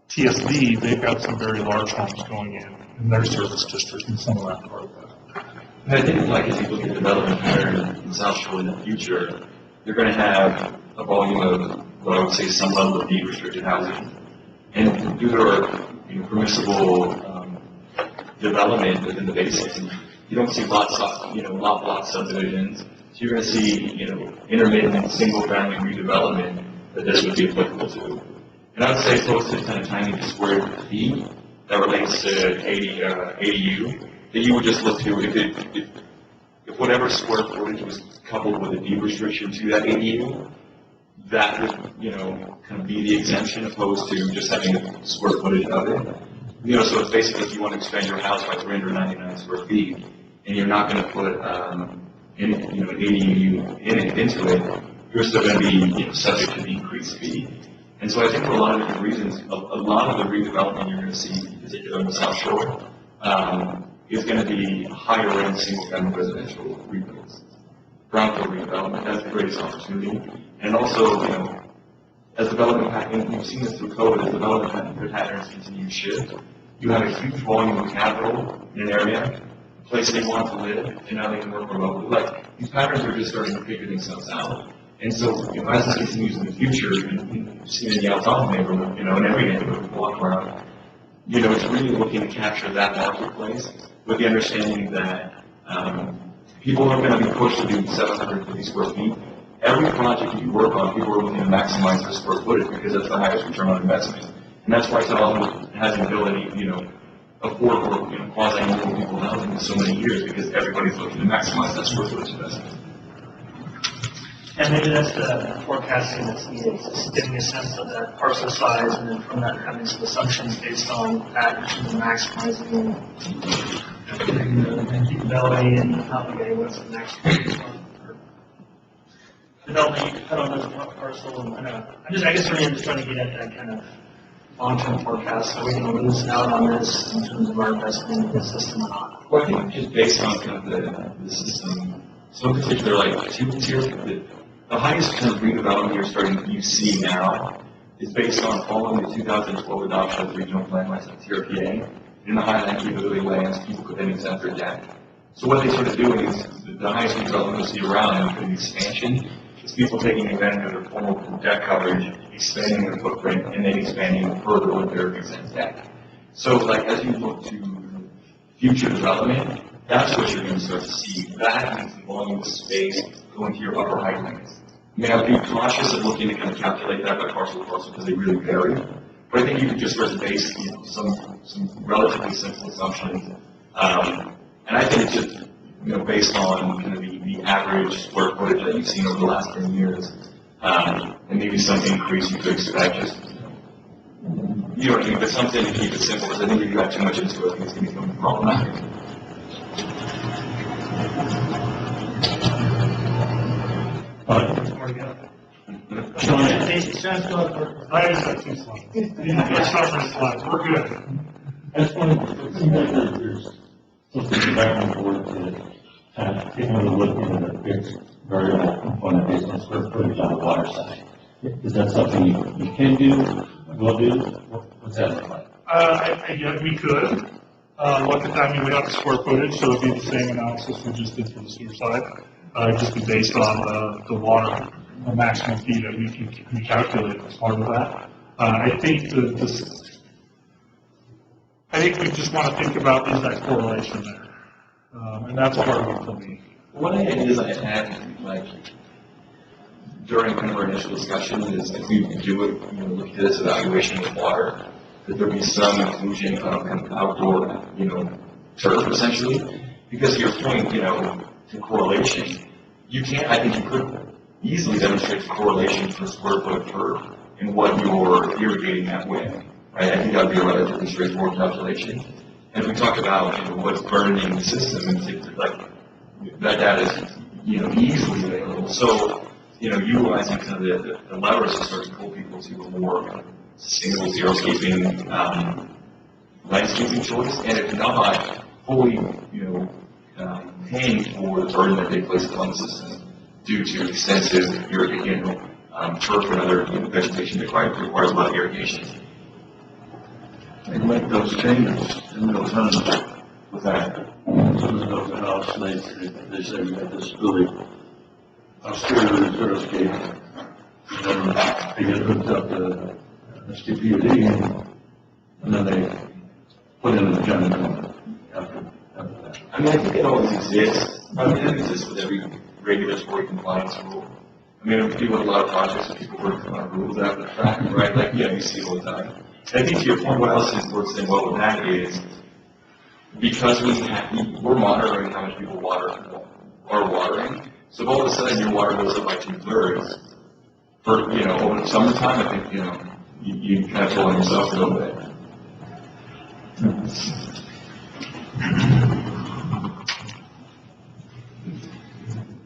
TSD, they've got some very large homes going in their service district and some of that part of that. And I think, like, as you look at development pattern in South Shore in the future, you're going to have a volume of what I would say some level of deed-restricted housing. And due to our permissible development within the basin, you don't see lot subdivisions. So you're going to see, intermittent single-family redevelopment that this would be applicable to. And I would say close to kind of tiny square feet that relates to ADU, that you would just look to if whatever square footage was coupled with a deed restriction to that ADU, that would, kind of be the exemption opposed to just having a square footage of it. So it's basically if you want to expand your house by 399 square feet, and you're not going to put an ADU into it, you're still going to be, subject to the increased fee. And so I think for a lot of different reasons, a lot of the redevelopment you're going to see, particularly on the South Shore, is going to be higher end single-family residential rebuilds. Brownfield redevelopment, that's the greatest opportunity. And also, as development patterns, you've seen this through COVID, as development patterns continue to shift, you have a huge volume of capital in an area, a place they want to live, and now they can work remotely. Like, these patterns are just starting to figure themselves out. And so, as this continues in the future, you've seen in the Altoona neighborhood, in every neighborhood we walk around, it's really looking to capture that marketplace with the understanding that people aren't going to be pushed to do 750 square feet. Every project that you work on, people are looking to maximize their square footage because that's the highest return on investment. And that's why Tahoe has the ability, afford for quasi-mobile people housing in so many years because everybody's looking to maximize that square footage investment. And maybe that's the forecasting that's needed, just getting a sense of that parcel size, and then from that having some assumptions based on that, in terms of maximizing the capability and how we get what's the next development. I don't know what parcel, and I guess I'm just trying to get at that kind of long-term forecast, so we can lose out on this in terms of our investment in the system or not. Well, I think just based on kind of the system, so in particular, like the highest kind of redevelopment you see now is based on following the 2012 adoption of the regional plan like TRPA. In the highland capability lands, people could then exempt their deck. So what they sort of doing is the highest redevelopment you see around in expansion is people taking advantage of their formal deck coverage, expanding their footprint, and then expanding further with their exempt deck. So like as you look to future development, that's what you're going to start to see. That means the volume of space going to your upper height limits. I mean, I'd be cautious of looking to kind of calculate that by parcel to parcel because they really vary. But I think you could just start to base some relatively simple assumptions. And I think it's just, based on kind of the average square footage that you've seen over the last 10 years, and maybe some increase you could expect just, you know what I mean, but something to keep it simple, because I think if you got too much into it, I think it's going to become problematic. I just got 2 slides. Let's start with slides. We're good. I just wanted to see that there's something back on board to kind of take another look into the fixed variable component based on square footage on the water side. Is that something you can do, will do? What's that look like? Yeah, we could. Look at that, we have the square footage, so it'd be the same analysis we just did for the sewer side. Just be based on the water, the maximum fee that we can calculate as part of that. I think we just want to think about is that correlation there. And that's part of it for me. One of the ideas I had, like, during kind of our initial discussion is if we do it, look at this evaluation with water, that there be some inclusion of kind of outdoor, turf essentially. Because to your point, to correlation, I think you could easily demonstrate the correlation for square foot turf and what you're irrigating that with, right? I think that would be a relatively straightforward calculation. And if we talk about, what's burning the system, and like, that data is, easily available. So, utilizing kind of the levers to start to pull people to a more sustainable zero-scaping landscaping choice, and if not, fully, paying for the burden that they place upon the system due to extensive irrigation, turf and other vegetation that requires a lot of irrigation. And make those changes in those homes with that. Someone builds a house, they say we have this really austere zero-scape, and then they get hooked up to STPUD, and then they put in the general after that. I mean, I think it always exists. It exists with every regulatory compliance rule. I mean, we deal with a lot of projects and people work on rules after the fact, right? Like, you see it all the time. I think to your point, what else is worth saying well with that is, because we're monitoring how much people are watering, so if all of a sudden your water goes up by 2/3, for, over the summertime, I think, you kind of told on yourself a little bit.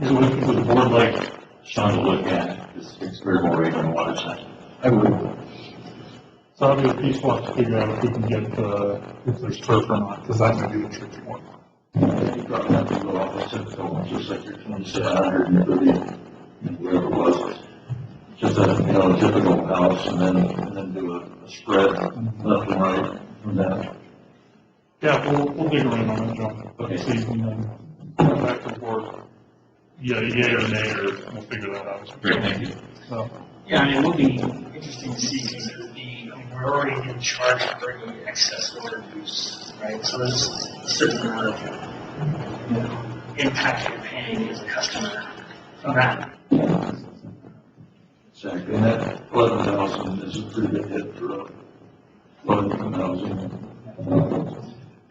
So what would the board like Sean to look at it's variable rate on the water side. I would. So that'll be a piece we'll have to figure out if we can get, if there's turf or not, because that might be the tricky one. You probably have to go off the typical one, just like your 2,730, whatever it was. Just a, a typical house, and then do a spread left and right from that. Yeah, we'll dig around on that, John. Let's see, and then come back to the board. Yeah, yay or nay, or we'll figure that out. Great, thank you. So, Yeah, it would be interesting to see, because it would be, we're already in charge for any excess water use, right? So there's a certain amount of, impact you're paying as a customer from that. Exactly, and that 11,000 is a pretty good hit for low-income housing.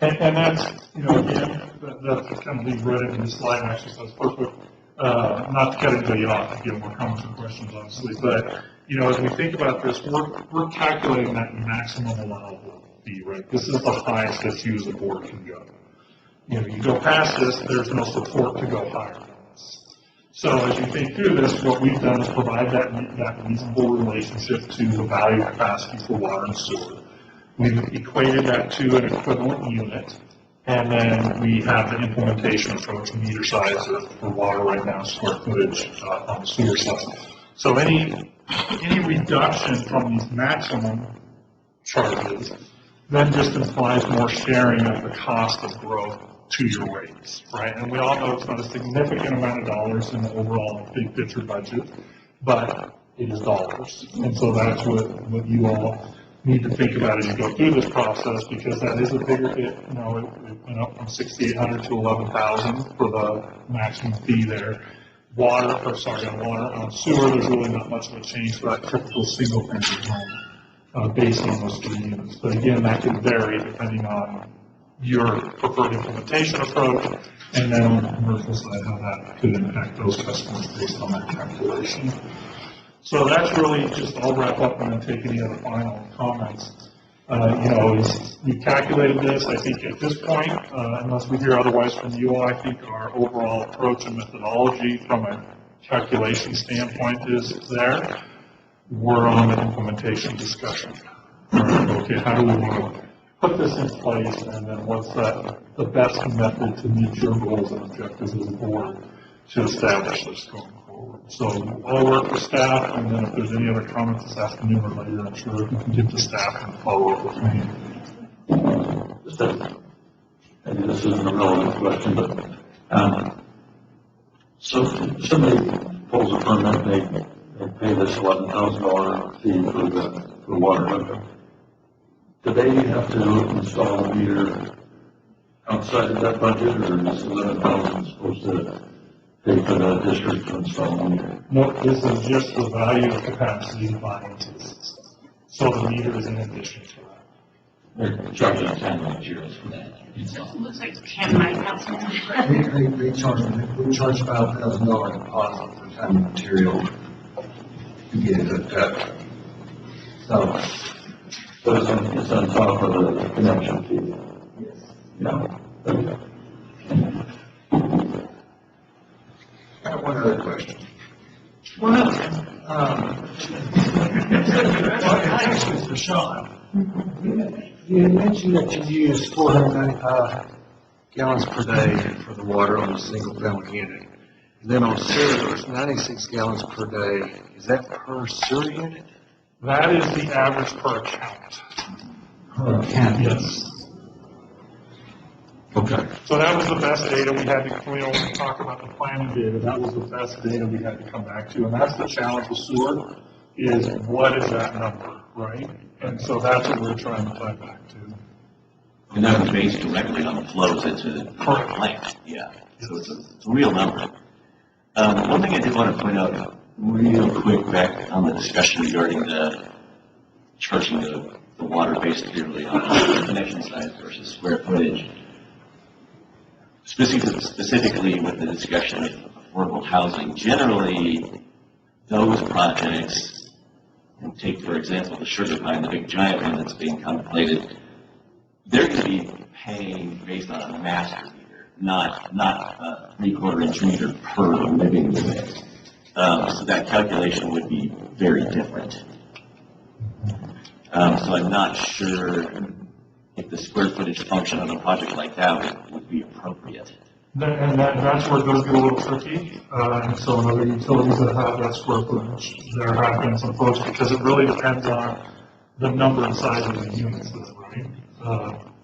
and that's, again, that's kind of leads right into the slide, actually, so it's perfect. Not to cut anybody off, if you have more comments or questions, obviously, but, as we think about this, we're calculating that maximum allowable fee, right? This is the highest that you as a board can go. You go past this, there's no support to go higher than this. So as you think through this, what we've done is provide that reasonable relationship to the value capacity for water and sewer. We've equated that to an equivalent unit, and then we have the implementation approach, meter size for water right now, square footage on the sewer side. So any reduction from these maximum charges then just implies more sharing of the cost of growth to your rates, right? And we all know it's not a significant amount of dollars in the overall big picture budget, but it is dollars. And so that's what you all need to think about as you go through this process, because that is a bigger hit. It went up from 6,800 to 11,000 for the maximum fee there. On sewer, there's really not much of a change for that typical single-family home based on those three units. But again, that can vary depending on your preferred implementation approach, and then on the commercial side, how that could impact those customers based on that calculation. So that's really just, I'll wrap up and then take any other final comments. We calculated this. I think at this point, unless we hear otherwise from you all, I think our overall approach and methodology from a calculation standpoint is there. We're on the implementation discussion. Okay, how do we want to put this in place, and then what's the best method to meet your goals and objectives as a board to establish this going forward. So I'll work with staff, and then if there's any other comments this afternoon or later, I'm sure we can get to staff and follow up with me. Maybe this isn't a relevant question, but so if somebody pulls a permit, they pay this $11,000 fee for the water hookup. Do they have to install a meter outside of that budget, or is $11,000 supposed to pay for the district to install a meter? No, this is just the value of capacity buying into the system. So the meter is in addition to that. They're charging time and materials for that. Looks like Ken might have some. They charge $5,000 deposit for time and material to get it hooked up. So It's on top of the connection fee. yes. No. Okay. I have one other question. Well, Actually, for Sean. You mentioned that you use 495 gallons per day for the water on a single family unit. And then on sewer, it's 96 gallons per day. Is that per sewer unit? That is the average per account. Per account? Yes. Okay. So that was the best data we had to, when we talk about the planning data, that was the best data we had to come back to. And that's the challenge with sewer, is what is that number, right? And so that's what we're trying to tie back to. And that was based directly on the flows into the plant. Yeah, so it's a real number. One thing I did want to point out real quick back on the discussion regarding the charging the water based purely on the connection size versus square footage. Specifically with the discussion of affordable housing, generally those projects, and take for example the Sugar Pine, the big giant one that's being contemplated, they're going to be paying based on a master meter, not a 3/4 inch meter per living unit. So that calculation would be very different. So I'm not sure if the square footage function on a project like that would be appropriate. That's where it does get a little tricky. And so in other utilities that have that square footage, there have been some folks, because it really depends on the number and size of the units that are running,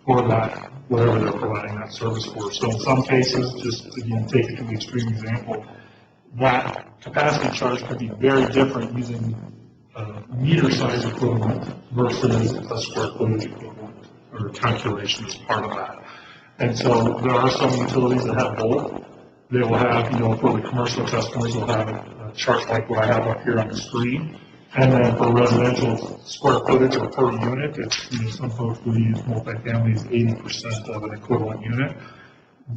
for that, whatever they're providing that service for. So in some cases, just again, take it to the extreme example, that capacity charge could be very different using meter size equivalent versus a square footage equivalent, or calculation as part of that. And so there are some utilities that have both. They will have, for the commercial customers, they'll have a chart like what I have up here on the screen. And then for residential square footage or per unit, it's, some folks will use multifamily as 80% of an equivalent unit.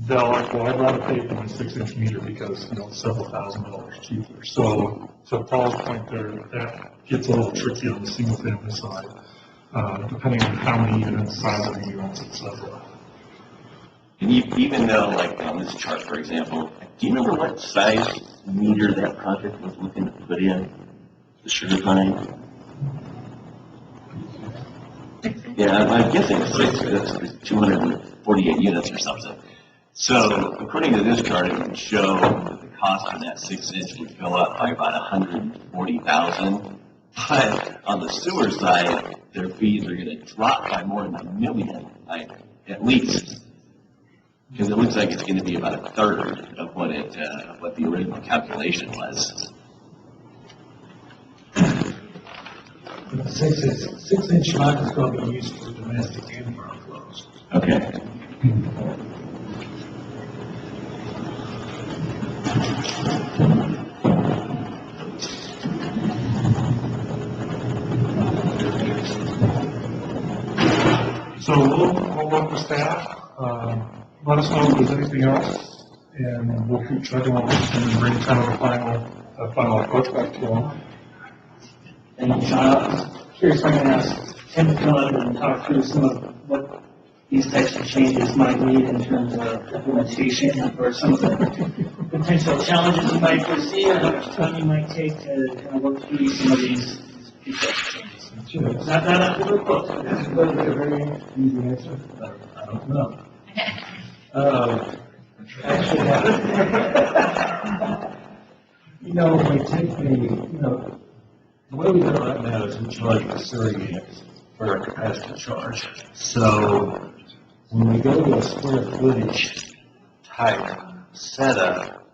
They'll like, well, I'd rather pay for my 6-inch meter because, it's several $1,000s cheaper. So Paul's point there, that gets a little tricky on the single family side, depending on how many units, size of the units, et cetera. And even though, like on this chart, for example, do you remember what size meter that project was looking to put in? The sugar pine? Yeah, I'm guessing it's 248 units or something. So according to this chart, it would show that the cost on that 6-inch would go up by about $140,000. But on the sewer side, their fees are going to drop by more than $1 million, like at least. Because it looks like it's going to be about a third of what the original calculation was. The 6-inch line is going to be used for domestic and farm flows. Okay. So we'll work with staff. Let us know if there's anything else, and we'll keep chugging on this and bring kind of a final approach back to them. Thank you, Sean. I was curious if I can ask Tim to come up and talk through some of what these types of changes might need in terms of implementation, or some of the potential challenges you might foresee, or how much time you might take to kind of work through some of these changes. Sure. Not really close. That's a very easy answer. I don't know. Actually, when we take the way we do it right now is we charge a sewer unit for a capacity charge. So when we go to a square footage type setup,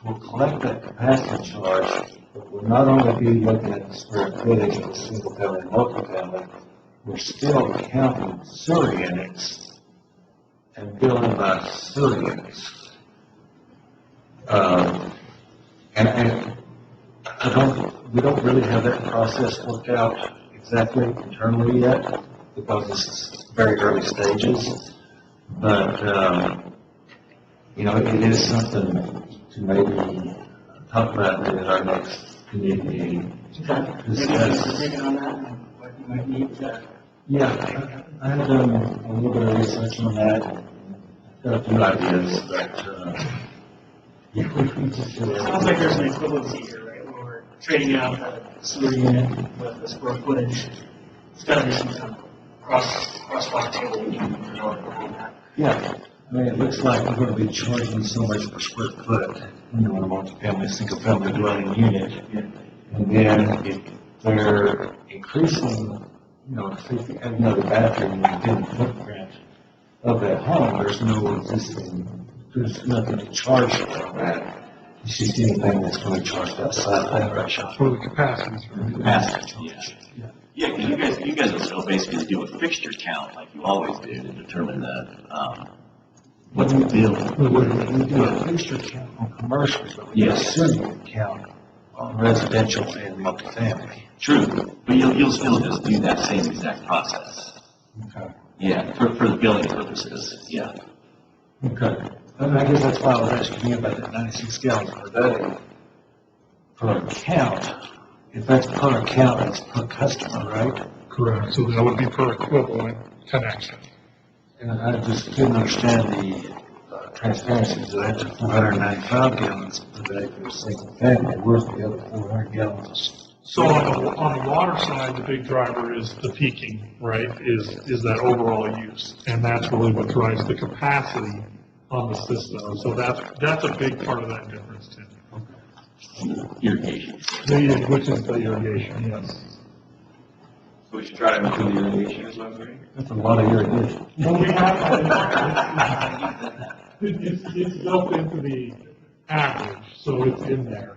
we'll collect that capacity charge, but we'll not only be looking at the square footage of a single family and multi-family, we're still counting sewer units and billing by sewer units. We don't really have that process worked out exactly internally yet because it's very early stages. But, it is something to maybe talk about at our next community meeting. Taking on that, and what you might need to. Yeah, I have done a little bit of research on that. Got a few ideas, but, we just do it. Sounds like there's an equivalency here, right, where we're trading out the sewer unit with the square footage. It's got to be some kind of crosswalk table we can develop around that. Yeah, it looks like we're going to be charging so much per square foot, in a multi-family, single-family dwelling unit. And then if they're increasing, if they add another bathroom within the footprint of that home, there's nothing to charge for that. It's just anything that's going to be charged outside of that ratio. For the capacity. Yeah, because you guys will still basically do a fixture count like you always do to determine what's the bill. We do a fixture count on commercial, but we do a sewer count on residential and multifamily. True, but you'll still just do that same exact process. Okay. Yeah, for the billing purposes, yeah. Okay. And I guess that's why I was asking you about that 96 gallons per day per account. If that's per account, that's per customer, right? Correct. So that would be per equivalent connection. And I just didn't understand the transparency, so that's 495 gallons per day for a single family, where's the other 400 gallons? So on the water side, the big driver is the peaking, right, is that overall use. And that's really what drives the capacity on the system. So that's a big part of that difference too. Irrigation. Which is the irrigation, yes. So we should try to include the irrigation as well, right? That's a lot of irrigation. Well, we have, it's built into the average, so it's in there.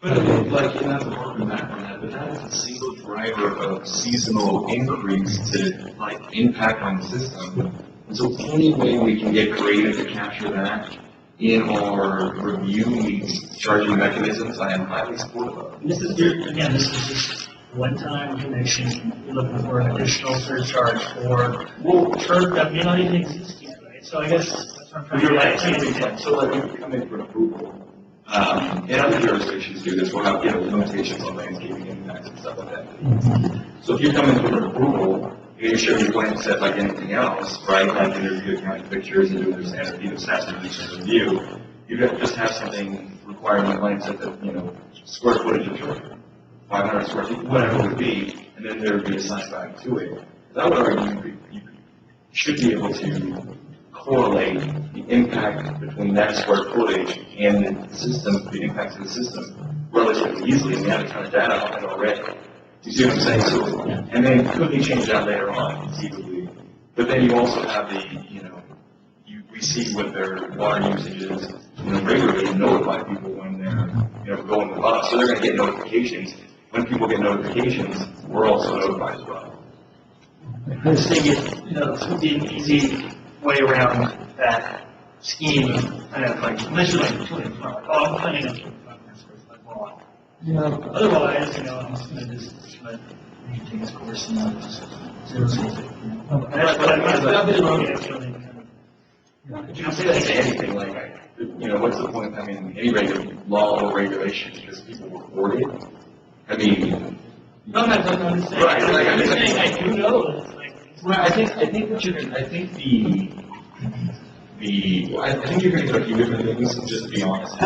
But I mean, like, and that's a harping back on that, but that is a single driver of seasonal increase to, like, impact on the system. And so any way we can get creative to capture that in our review charging mechanisms, I am highly supportive of. This is, again, this is just one-time commission, you're looking for an additional surcharge for, church that may not even exist yet, right? So I guess that's what I'm trying to You're right, get. so like, if you come in for an approval, and other jurisdictions do this, we'll have, limitations on landscaping impacts and stuff like that. So if you come in for an approval, you show your plan set like anything else, right, like interview accounting pictures and do their standard, staff standard review, you just have something requiring the plan set that, square footage of church, 500 square feet, whatever it would be, and then there would be a sign back to it. I would argue you should be able to correlate the impact between that square footage and the system, the impact to the system, relatively easily, and we have a ton of data on it already. You see what I'm saying? So, and then could be changed out later on, conceivably. But then you also have the, we see what their water usage is, regularly, and notify people when they're, going above. So they're going to get notifications. When people get notifications, we're also notified as well. I just think it would be an easy way around that scheme, kind of like, unless you're like, I'm planning on 2,500 square foot wall. Otherwise, I'm just going to just let you take this course and not just zero sales it. That's what I've been looking at, really. You don't say that to anything, like, what's the point of having any law or regulation because people report it? I mean. No, I'm not saying. Right, like, I'm just saying, I do know that it's like. Well, I think what you're, I think I think you're going to get a few different things, just to be honest,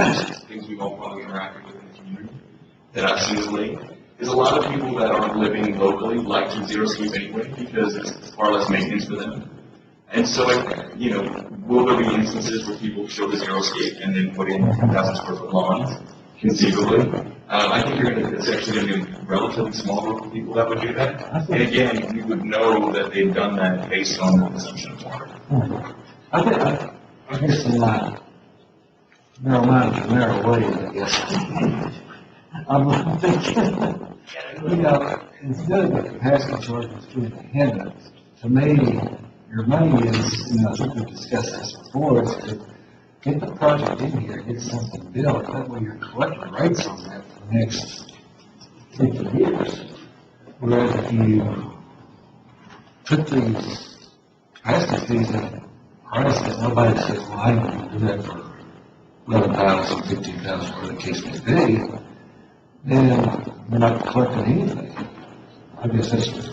things we've all probably interacted with in the community that I've seen of late, is a lot of people that aren't living locally like to zero scape anyway, because it's far less maintenance for them. And so, will there be instances where people show the zero scape and then put in 2,000 square foot lawns? Conceivably. I think it's actually going to be a relatively small group of people that would do that. And again, we would know that they've done that based on the consumption of water. I guess in my narrow mind, narrow ways, I guess. I'm thinking, instead of the capacity charges to the handouts, to me, your money is, I think we discussed this before, is to get the project in here, get something built, that way you're collecting rates on that for the next 50 years. Whereas if you put these capacity fees in a price that nobody says, well, I can do that for 11,000, 15,000, whatever the case may be, then you're not collecting anything. I guess that's just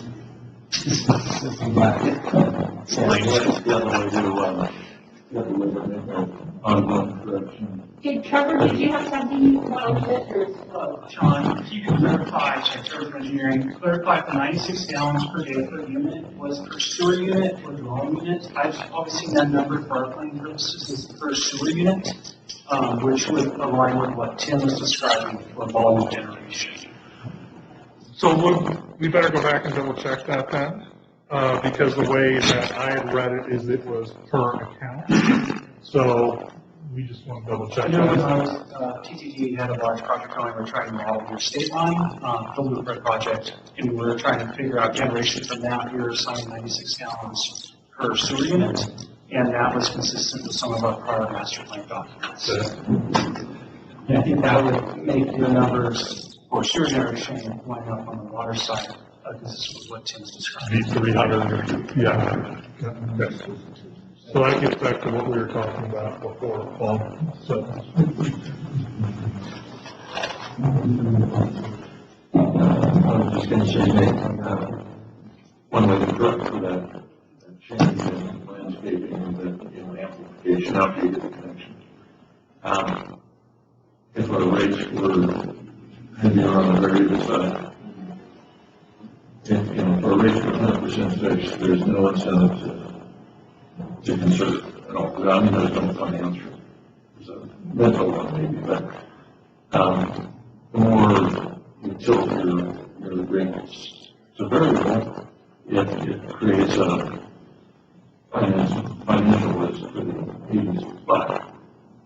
my Okay, Trevor, did you have something you wanted to say? John, if you could clarify, Trevor Engineering, clarify the 96 gallons per day per unit was per sewer unit or dwelling unit. I've always seen that number for our planning purposes as per sewer unit, which would align with what Tim was describing for volume generation. So we better go back and double check that then, because the way that I had read it is it was per account. So we just want to double check When I that. was, TTD had a large project going, we're trying to model your state line, the Blueprint project, and we were trying to figure out generation from that. We were assigning 96 gallons per sewer unit, and that was consistent with some of our prior master plan documents. And I think that would make your numbers for sewer generation line up on the water side, because this was what Tim's describing. 300, yeah. Okay. So that gets back to what we were talking about before, Paul. So. I was just going to say, one way to correct for that change in landscaping is that, amplification after you get the connection. If our rates were heavier on the variable side, if our rates were 100% fixed, there's no incentive to conserve at all. I mean, there's no financial, there's a mental one maybe, but the more you tilt your agreements to variable, it creates a financial risk for the agency, but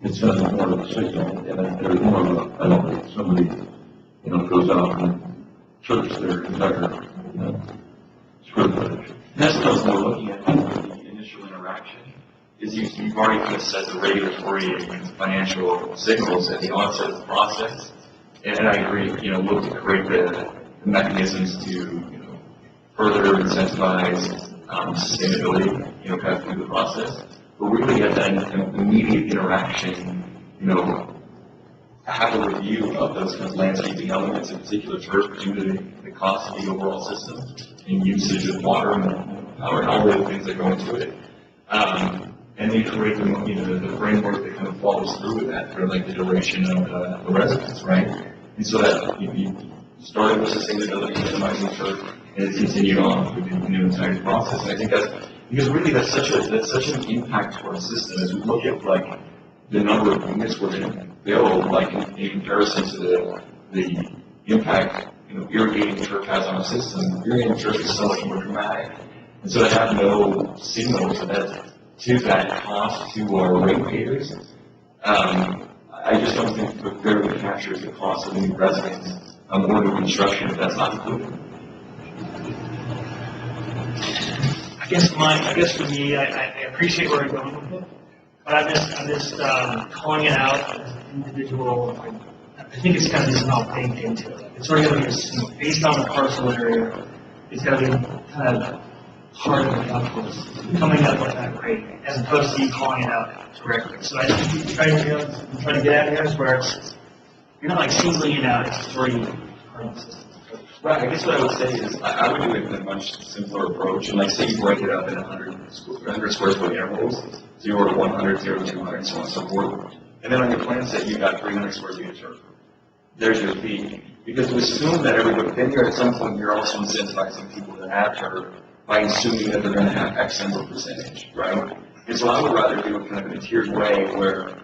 it sends more of a signal, and there's more of a, I don't think somebody, goes out and trips their entire, square footage. That's what I was more looking at, the initial interaction, is you've already kind of set the regulatory and financial signals at the onset of the process. And I agree, look to create the mechanisms to, further incentivize sustainability, kind of through the process. But really at that immediate interaction, have a review of those kind of landscaping elements, in particular turf, due to the cost of the overall system and usage of water and power and all the other things that go into it. And then create the framework that kind of follows through with that for like the duration of the residence, right? And so that you started with sustainability, minimizing turf, and it's continued on through the entire process. And I think that's because really that's such an impact to our system as we look at like the number of units we're going to build, like in comparison to the impact irrigating turf has on our system. Irrigating turf is so much more dramatic, and so to have no signal to that cost to our ratepayers, I just don't think it fairly captures the cost of the new residents or new construction if that's not included. I guess for me, I appreciate where you're going with it, but I'm just calling it out as an individual. I think it's kind of just not baked into it. It's already going to be based on the parcel area. It's got to be kind of part of the calculus, coming up with that rate, as opposed to you calling it out directly. So I think I'm trying to get at here is where you're not like singling it out. It's already part of the system. Right, I guess what I would say is I would do it in a much simpler approach, and like say you break it up in 100 square foot intervals, 0 to 100, 0 to 200, so on and so forth. And then on your plan set, you've got 300 square feet of turf. There's your fee. Because we assume that everybody, then you're at some point, you're also incentivizing people to have turf by assuming that they're going to have X number of percentage, right? And so I would rather do it kind of in a tiered way where,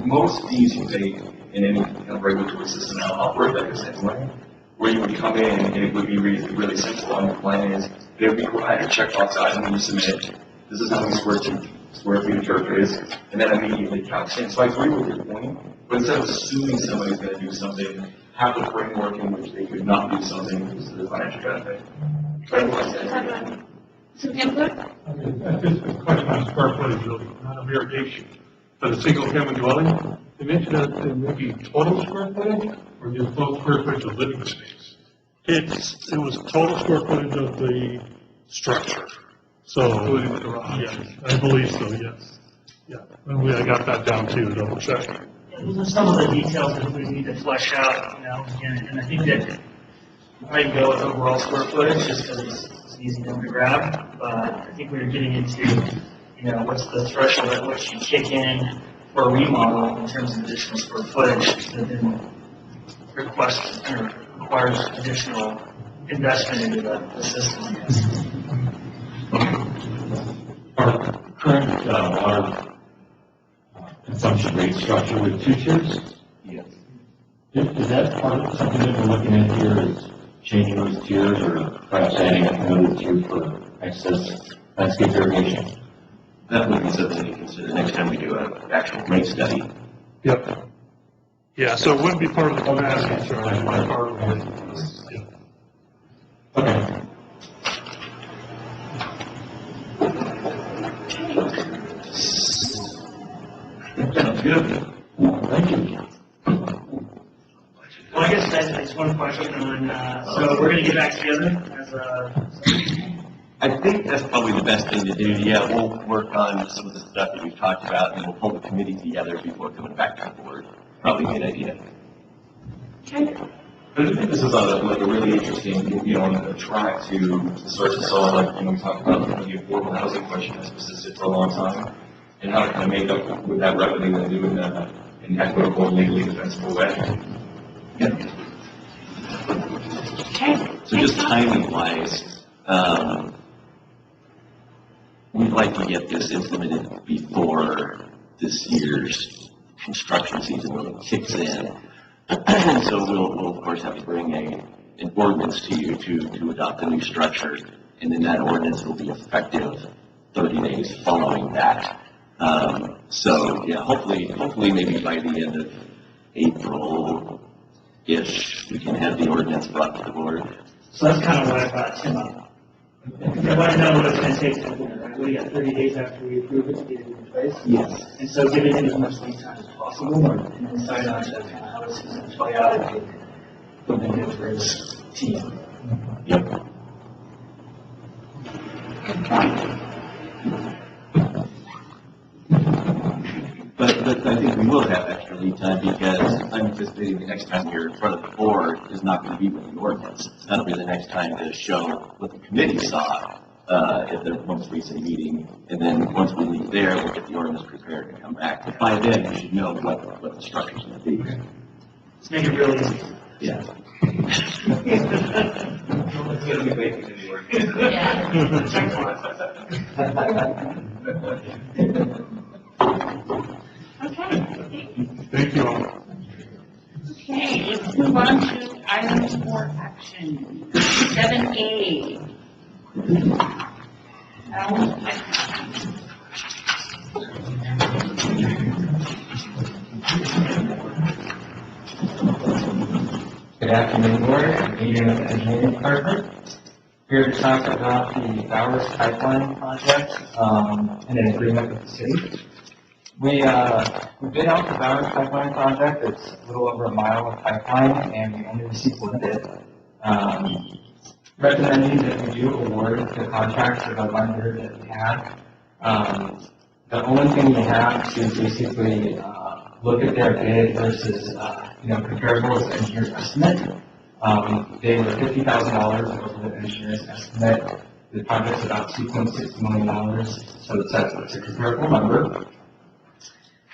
most fees you pay in any kind of regulatory system now operate like the same way, where you would come in and it would be really simple on your plan is, there would be provided a checkbox item when you submit, this is how many square feet of turf is, and then immediately counts in. So I agree with your point, but instead of assuming somebody's going to do something, have a framework in which they could not do something because of the financial benefit. Some input? I think the question on square footage really, not of irrigation, but a single family dwelling, they mentioned that there may be total square footage or just total square footage of living space. It was total square footage of the structure. So, including the garage. Yes, I believe so, yes. Yeah, and I got that down too, double check. Those are some of the details that we need to flesh out, and I think that I can go with overall square footage just because it's an easy number to grab, but I think we're getting into, what's the threshold at which you kick in for a remodel in terms of additional square footage that then requires additional investment into the system. Our current water consumption rate structure with 2 tiers? Yes. Is that part of something that we're looking at here, is changing those tiers or perhaps adding another tier for excess landscape irrigation? That would be something to consider next time we do an actual rate study. Yep. Yeah, so it wouldn't be part of the capacity charge, it would be part of the, yeah. Okay. Sounds good. Thank you. Well, I guess that's one question, and so we're going to get back together as a. I think that's probably the best thing to do. Yeah, we'll work on some of the stuff that we've talked about, and we'll pull the committee together before coming back to the board. Probably a good idea. I do think this is like a really interesting, track to start to solve, like, we talked about the affordable housing question that's persisted for a long time. and how to kind of make up with that revenue and do it in an equitable, legally defensible way. So just timing wise, we'd like to get this implemented before this year's construction season really kicks in. So we'll of course have to bring an ordinance to you to adopt a new structure, and then that ordinance will be effective 30 days following that. So yeah, hopefully maybe by the end of April-ish, we can have the ordinance brought to the board. So that's kind of what I brought Tim up. I want to know what it's going to take to implement, right? We got 30 days after we approve it to get it in place. Yes. And so giving it as much lead time as possible, and decide on how this is going to play out and put it in for his team. Yep. But I think we will have extra lead time because I'm anticipating the next time you're in front of the board is not going to be with the ordinance. That'll be the next time to show what the committee saw at their most recent meeting. And then once we leave there, we'll get the ordinance prepared and come back. But by then, you should know what the structure's going to be. Let's make it real easy. Yeah. It's going to be vacant in the Okay. Thank you all. Okay, let's move on to items for action. 7A. Good afternoon, board. I'm Adrian with the engineering department. Here to talk about the Bowers Pipeline project and an agreement with the city. We bid out the Bowers Pipeline project. It's a little over a mile of pipeline, and we only received one bid. Recommending that we do award the contract for the one bidder that we had. The only thing we have to basically look at their bid versus comparable is the engineer's estimate. They were $50,000 over the engineer's estimate. The project's about $2.6 million, so it's a comparable number.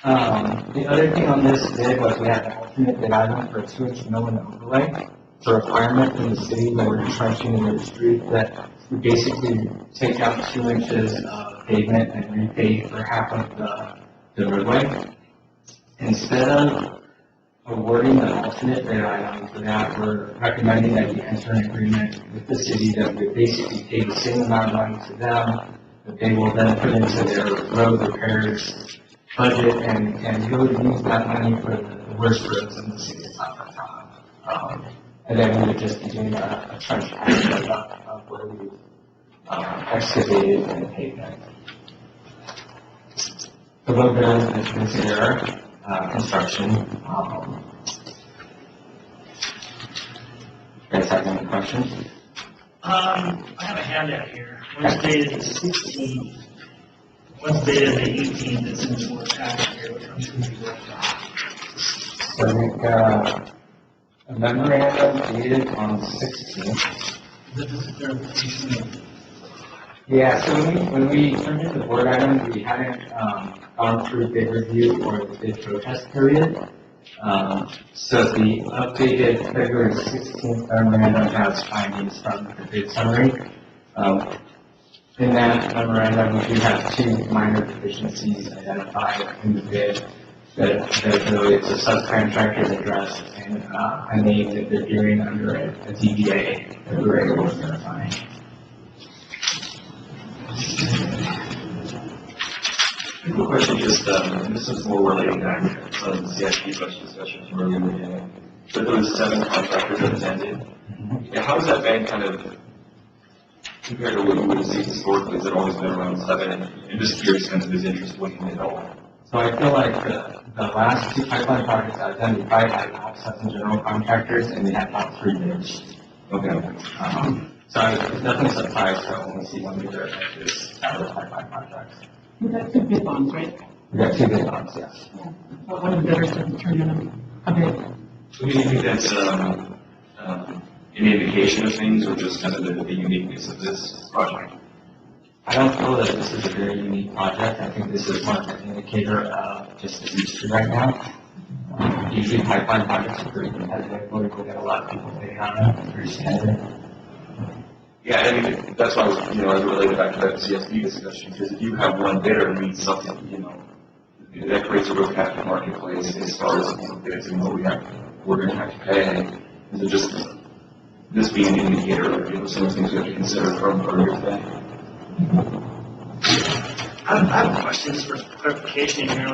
The other thing on this bid was we had an alternate bid item for a 2-inch mill and overlay. It's a requirement from the city when we're trenching in the street that we basically take out 2 inches of pavement and repave for half of the roadway. Instead of awarding an alternate bid item for that, we're recommending that we enter an agreement with the city that we basically pay the same amount of money to them, that they will then put into their road repairs budget and really use that money for the worst roads in the city of Tahoe. And then we would just be doing a trench of where we excavated and pavement. The road bed is considered construction. You guys have any questions? I have a handout here. One's dated the 16th. One's dated the 18th. It's in the work packet here, which I'm sure you worked on. So I think a memorandum dated on the 16th. Yeah, so when we turned in the board item, we hadn't gone through bid review or the bid protest period. So the updated February 16th memorandum has findings from the bid summary. In that memorandum, we do have 2 minor deficiencies identified in the bid that really it's a subcontractor's address and a name that they're doing under a DBA that we're able to verify. A quick question, just, this is more relating back to some of the CIP budget discussions from earlier in the day. But those 7 contractors that attended, how has that been kind of compared to what you would have seen historically? Has it always been around 7? And just curious sense of his interest looking at all. So I feel like the last 2 pipeline projects I've done, we probably had about 7 general contractors, and we had about 3 bids. Okay. So I was definitely surprised to only see 1 bidder at this average pipeline project. We got 2 bid bonds, right? We got 2 bid bonds, yes. Yeah. But one of the bidders didn't turn in a bid. So do you think that's an indication of things, or just kind of the uniqueness of this project? I don't feel that this is a very unique project. I think this is more of an indicator of just the industry right now. Usually pipeline projects are pretty competitive, we get a lot of people bidding on them, it's pretty standard. Yeah, I mean, that's why I was, as it related back to that CSD discussion, because if you have one bidder who needs something, that creates a real captive marketplace as far as, bids and what we're going to have to pay. Is it just this being an indicator of, some of the things we have to consider from earlier today? I have questions for clarification here,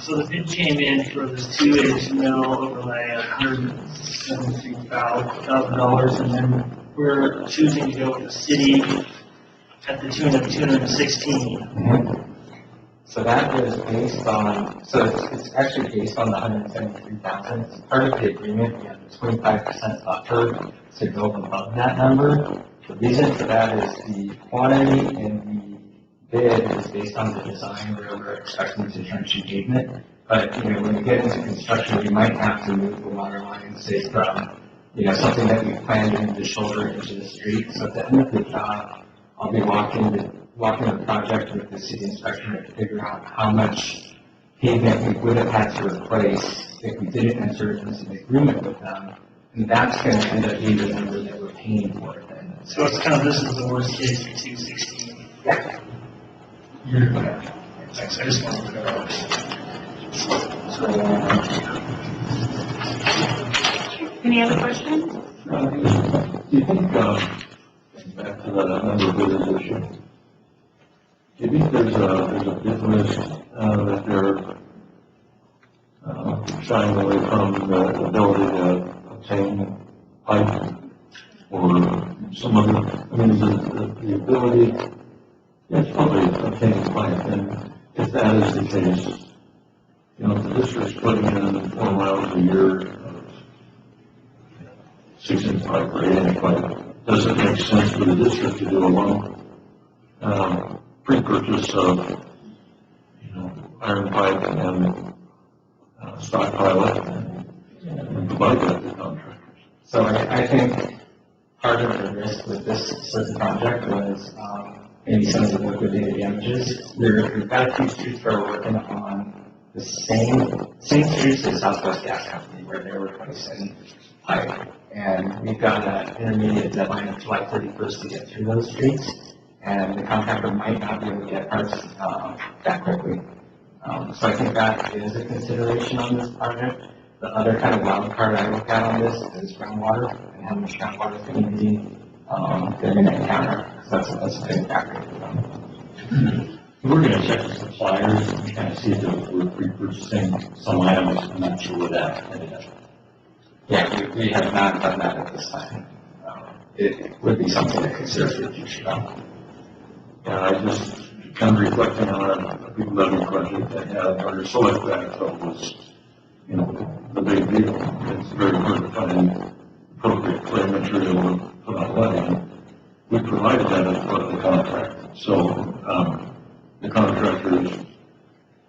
so the bid came in for this 2-inch mill overlay at $173,000, and then we're choosing to go with the city at the tune of $216,000. So that is based on, it's actually based on the $173,000. It's part of the agreement, we have a 25% buffer to go above that number. The reason for that is the quantity in the bid is based on the design where we're expecting to trench and pavement. But, when we get into construction, we might have to move the water line, say from, something that we planned in the shoulder into the street. So at the end of the job, I'll be walking the project with the city inspector to figure out how much pavement we would have had to replace if we didn't enter into an agreement with them. And that's going to end up being the number that we're paying for it then. So it's this is the worst case for 216. Yeah. Thanks, I just wanted to know. Any other questions? Do you think, back to that number bidders issue, do you think there's a bid risk that they're shying away from the ability to obtain pipe or some other, is the ability, it's probably obtaining pipe, and if that is the case, if the district's putting in 4 miles a year of 6-inch pipe or 8-inch pipe, does it make sense for the district to do a loan pre-purchase of, iron pipe and stockpile it and provide that to contractors? So I think part of the risk with this certain project was maybe some of the liquidated damages. We've got a few streets where we're working on the same streets as Southwest Gas Company where they're replacing pipe. And we've got an intermediate deadline of July 31st to get through those streets. And the contractor might not be able to get parts that quickly. So I think that is a consideration on this project. The other kind of wild card I look at on this is groundwater and how much groundwater is going to be they're going to encounter. So that's a big factor for them. We're going to check the suppliers and kind of see if we're pre-purchasing some items. I'm not sure where that ended up. Yeah, we have not done that at this time. It would be something to consider for the future. Yeah, I just kind of reflecting on a big levy project that had our select backfill was, the big deal. It's very hard to find appropriate clay material to put on levy. We provided that as part of the contract. So the contractors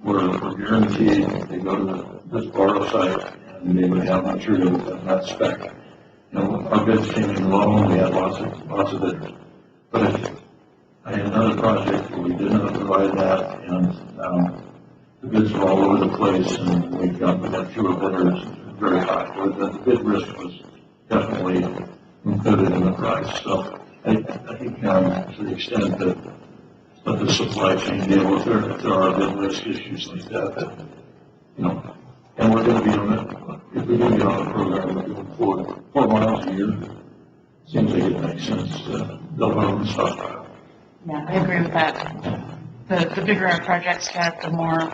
were guaranteed they go to this borrow site and they would have material that's not spec. Our bids came in low and we had lots of bidders. But if I had another project where we didn't provide that and the bids were all over the place and we got fewer bidders, very high. The bid risk was definitely included in the price. So I think to the extent that let the supply chain deal with if there are bid risk issues like that, and we're going to be on it. If we're going to be on the program, we're doing 4 miles a year. Seems like it makes sense to build our own stockpile. Yeah, I agree with that. The bigger our projects get, the more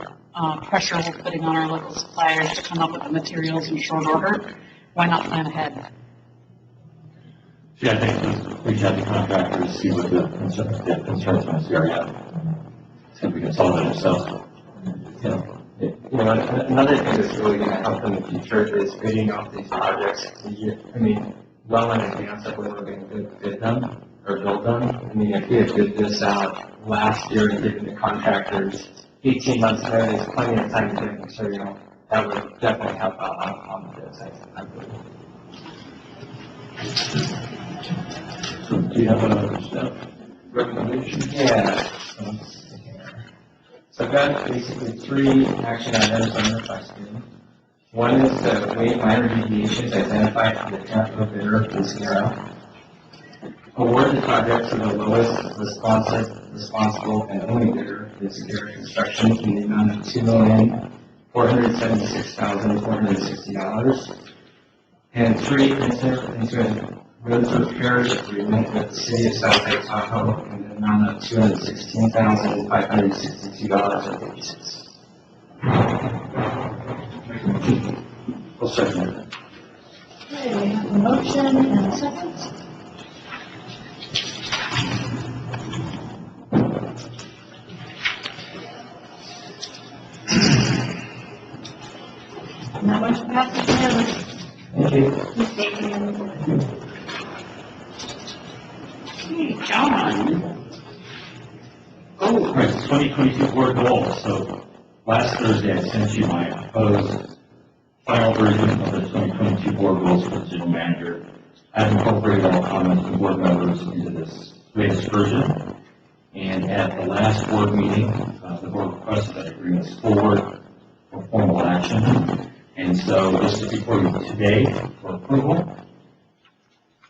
pressure we're putting on our local suppliers to come up with the materials in short order. Why not plan ahead? Yeah, I think we have the contractors see what the concerns from the area. See if we can solve it ourselves. Another thing that's really going to help in the future is bidding off these projects. Well in advance of when we're going to bid them or build them. If we had bid this out last year and given the contractors 18 months notice, plenty of time to get material, that would definitely help out on the bid side. I believe. So do you have another step? recommendations? Yeah. So I've got basically 3 action items I'm requesting. One is to waive minor deviations identified for the capital bidder of this era. Award the project to the lowest responsible and only bidder of this era construction in the amount of $2,476,460. And 3, enter into a roads repairs agreement with the city of South Lake Tahoe in the amount of $216,562.56. I'll second it. Okay, we have a motion and a second. And that motion passes unanimously. Thank you. Please state your name. Okay, John. All right, 2022 board goals. So last Thursday, I sent you my proposed final version of the 2022 board goals for the general manager. I've incorporated all comments from board members into this latest version. And at the last board meeting, the board requested that I bring this forward for formal action. And so this is before you today for approval.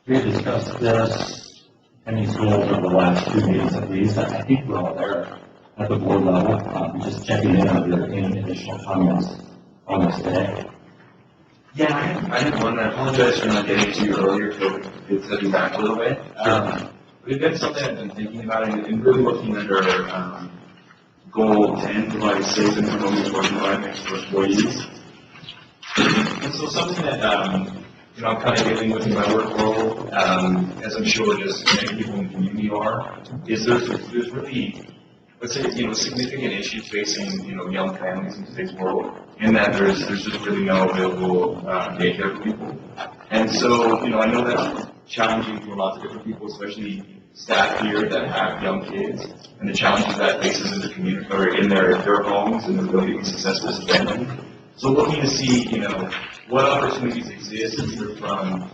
We have discussed this and these goals over the last 2 meetings at least. I think we're all there at the board level. Just checking in on there any additional comments on this today. Yeah, I had one. I apologize for not getting to you earlier, so it's setting back a little bit. We've been something I've been thinking about and really looking under goal 10, provide safe and harmonious work environments for employees. And so something that, I'm kind of dealing with in my work role, as I'm sure just many people in the community are, is there's really, let's say, significant issues facing, young families in today's world, in that there's just really no available daycare for people. And so, I know that's challenging for lots of different people, especially staff here that have young kids, and the challenges that faces in the community, or in their homes, and their ability to be successful as a family. So looking to see, what opportunities exist either from,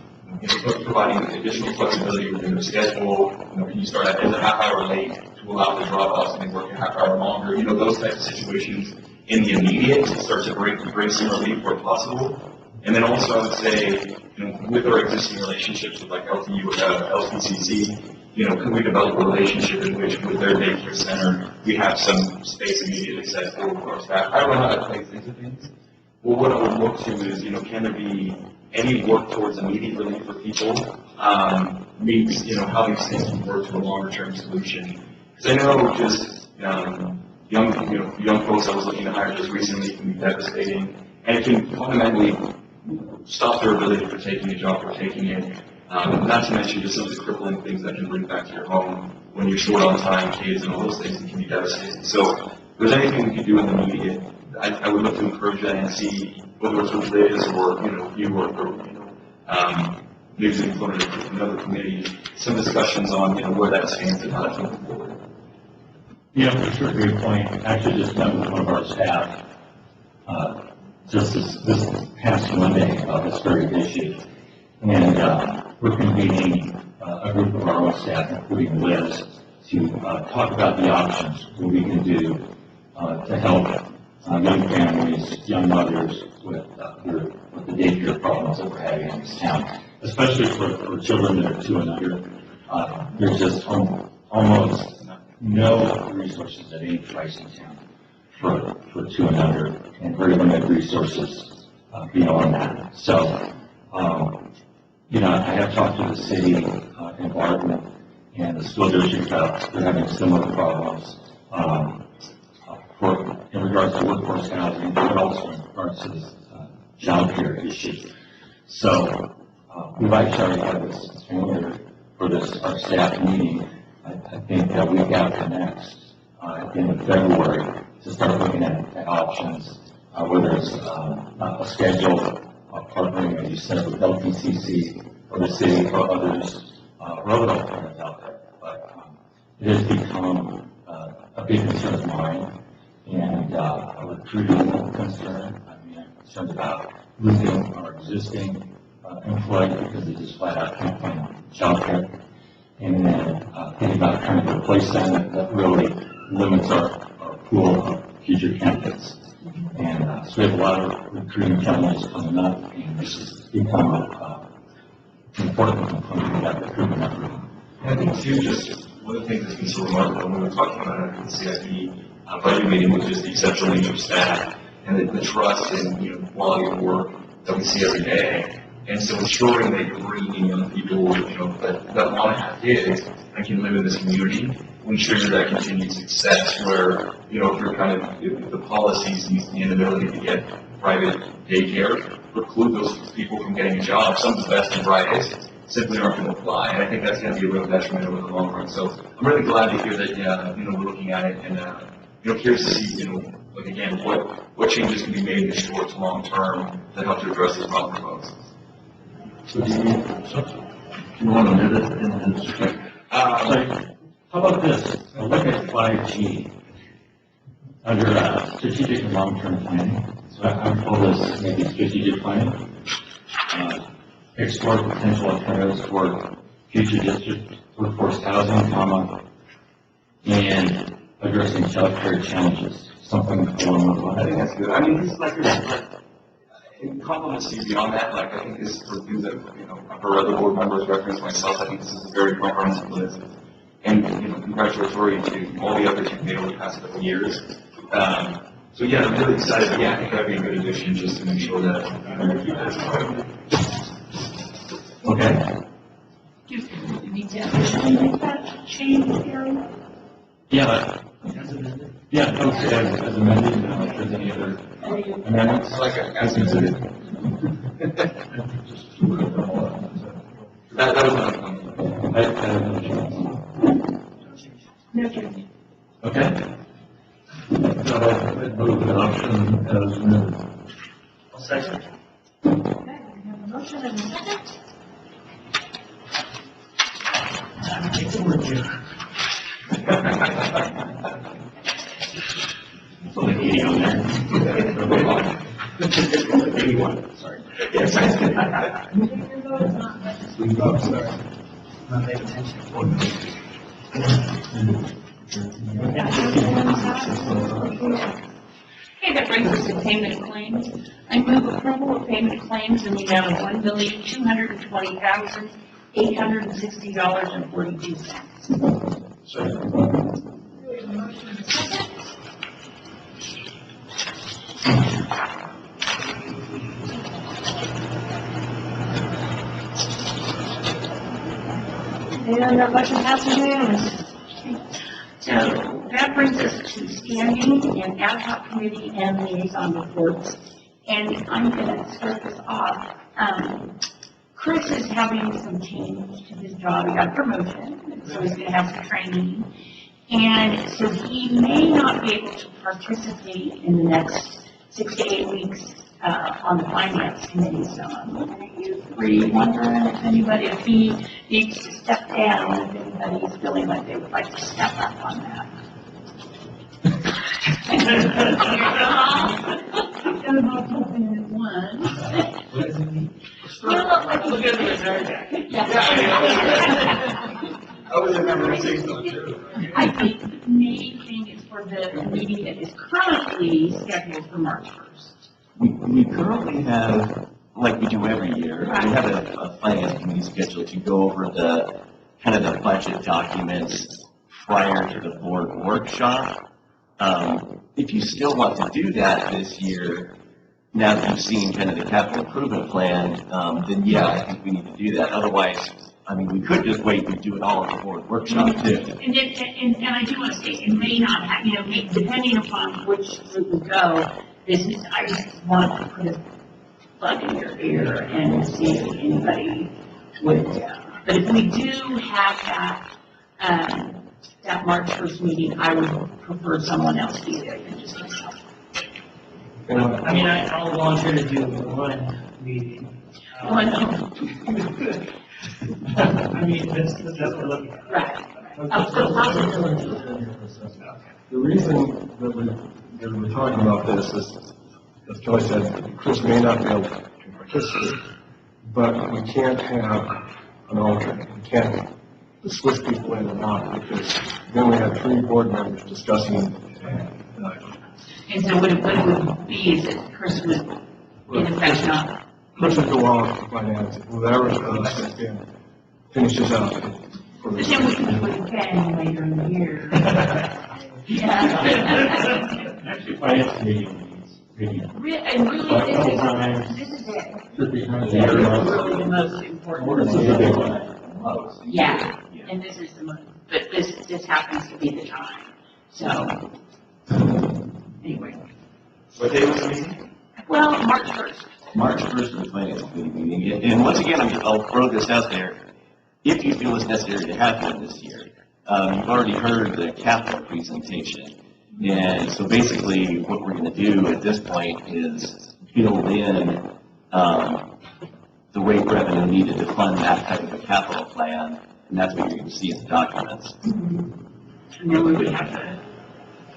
providing additional flexibility within their schedule. Can you start at a half hour late to allow the drop-offs and they work a half hour longer? Those types of situations in the immediate start to bring some relief where possible. And then also I would say, with our existing relationships with like LPCC, can we develop a relationship in which with their daycare center, we have some space immediately set for our staff? I don't know how that plays into things. Well, what I would look to is, can there be any work towards immediate relief for people? Means, how these things can work to a longer-term solution. Because I know just young folks I was looking to hire just recently can be devastating, and it can fundamentally stop their ability for taking a job or taking it. Not to mention just some of the crippling things that can bring back to your home when you're short on time, kids, and all those things that can be devastating. So, if there's anything we can do in the immediate, I would look to encourage that and see whether it's with Liz or, you or maybe in front of another committee, some discussions on, where that stands and how that's moving forward. Yeah, for sure, great point. Actually just met with one of our staff, just this past Monday about this very issue. And, we're convening a group of our own staff, including Liz, to talk about the options that we can do to help young families, young mothers with the daycare problems that we're having in this town, especially for children that are 2 and under. There's just almost no resources at any price in town for 2 and under, and very limited resources beyond that. So, I have talked to the city environment and the school district about they're having similar problems in regards to workforce housing, but also in regards to this child care issue. So we've actually already had this for our staff meeting. I think that week after next, at the end of February, to start looking at options, whether it's a schedule, partnering, as you said, with LPCC or the city or others, road alternatives out there. But it has become a big concern of mine, and a recruiting concern. I'm concerned about losing our existing employees because they just flat out can't find child care. and then think about trying to replace them. That really limits our pool of future candidates. And so we have a lot of recruiting challenges coming up, and this has become an important component of that recruitment effort. I think too, just one of the things that's been so remarkable when we were talking about it at the CIP budget meeting was just the exceptional nature of staff and the trust and quality of work that we see every day. And so ensuring that you're bringing young people, that want to have kids and can live in this community, will ensure that continued success where, if you're if the policies and the inability to get private daycare preclude those people from getting a job, some of the best and brightest simply aren't going to apply. And I think that's going to be a real detriment over the long run. So I'm really glad to hear that, we're looking at it and, curious to see, again, what changes can be made in the short to long term that help to address these problems. So do you want to admit it in this? How about this? A look at 5G under strategic and long-term planning. So I'm told this maybe strategic planning. Explore potential alternatives for future district workforce housing, and addressing childcare challenges. Something along those lines. I think that's good. I mean, this is like in compliments to you beyond that, I think this is for things that, I've heard other board members reference myself. I think this is a very comprehensive list. And, congratulatory to all the efforts you've made over the past couple of years. So yeah, I'm really excited. Yeah, I think that'd be a good addition just to make sure that, Okay. Do you need to officially make that change, Gary? Yeah. Yeah, okay, as amended, if there's any other amendments. As considered. that was not No change. Okay. I'd move adoption as amended. I'll second. Okay, we have a motion and a second. Take the word, Jim. Only 80 on there. 81, sorry. Yes. Your vote is not necessary. Not paying attention. Okay, that brings us to payment of claims. I move approval of payment of claims in the amount of $1,220,860.42. We have a motion and a second. And that motion passes unanimously. So that brings us to standing and ad hoc committee and liaison reports. And I'm going to start this off. Chris is having some change to his job. He got a promotion, so he's going to have some training. And so he may not be able to participate in the next 6 to 8 weeks on the finance committee. So I'm looking at you three, wondering if he needs to step down, if anybody is feeling like they would like to step up on that. I'm about hoping at one. Look at the I was in number 6 though, too. I think the main thing is for the meeting that is currently scheduled for March 1st. We currently have, like we do every year, we have a finance committee scheduled to go over the budget documents prior to the board workshop. If you still want to do that this year, now that you've seen the capital improvement plan, then yeah, I think we need to do that. Otherwise, we could just wait and do it all at the board workshop too. And I do want to say, it may not have, depending upon which route we go, I just want to put a plug in your ear and see if anybody would, but if we do have that March 1st meeting, I would prefer someone else be there than just myself. I'll volunteer to do one meeting. That's what we're looking at. Right. The reason that we're talking about this is, as Joy said, Chris may not be able to participate, but we can't have an alternate. We can't switch people in or not, because then we have 3 board members discussing And so what it would be is that Chris would, in effect, not. Chris would go on to finance, whoever finishes out. But then we can put Ken later in the year. Yeah. Actually, finance meeting. And really, this is it. Should be kind of Yeah, it's really the most important. This is a big one. Yeah, and this is the most, but this happens to be the time. So, anyway. What day was the meeting? Well, March 1st. March 1st is the finance committee meeting. And once again, I'll throw this out there. If you feel it's necessary to have one this year, you've already heard the capital presentation. And so basically what we're going to do at this point is build in the rate revenue needed to fund that type of a capital plan. And that's what you're going to see in the documents. And then we would have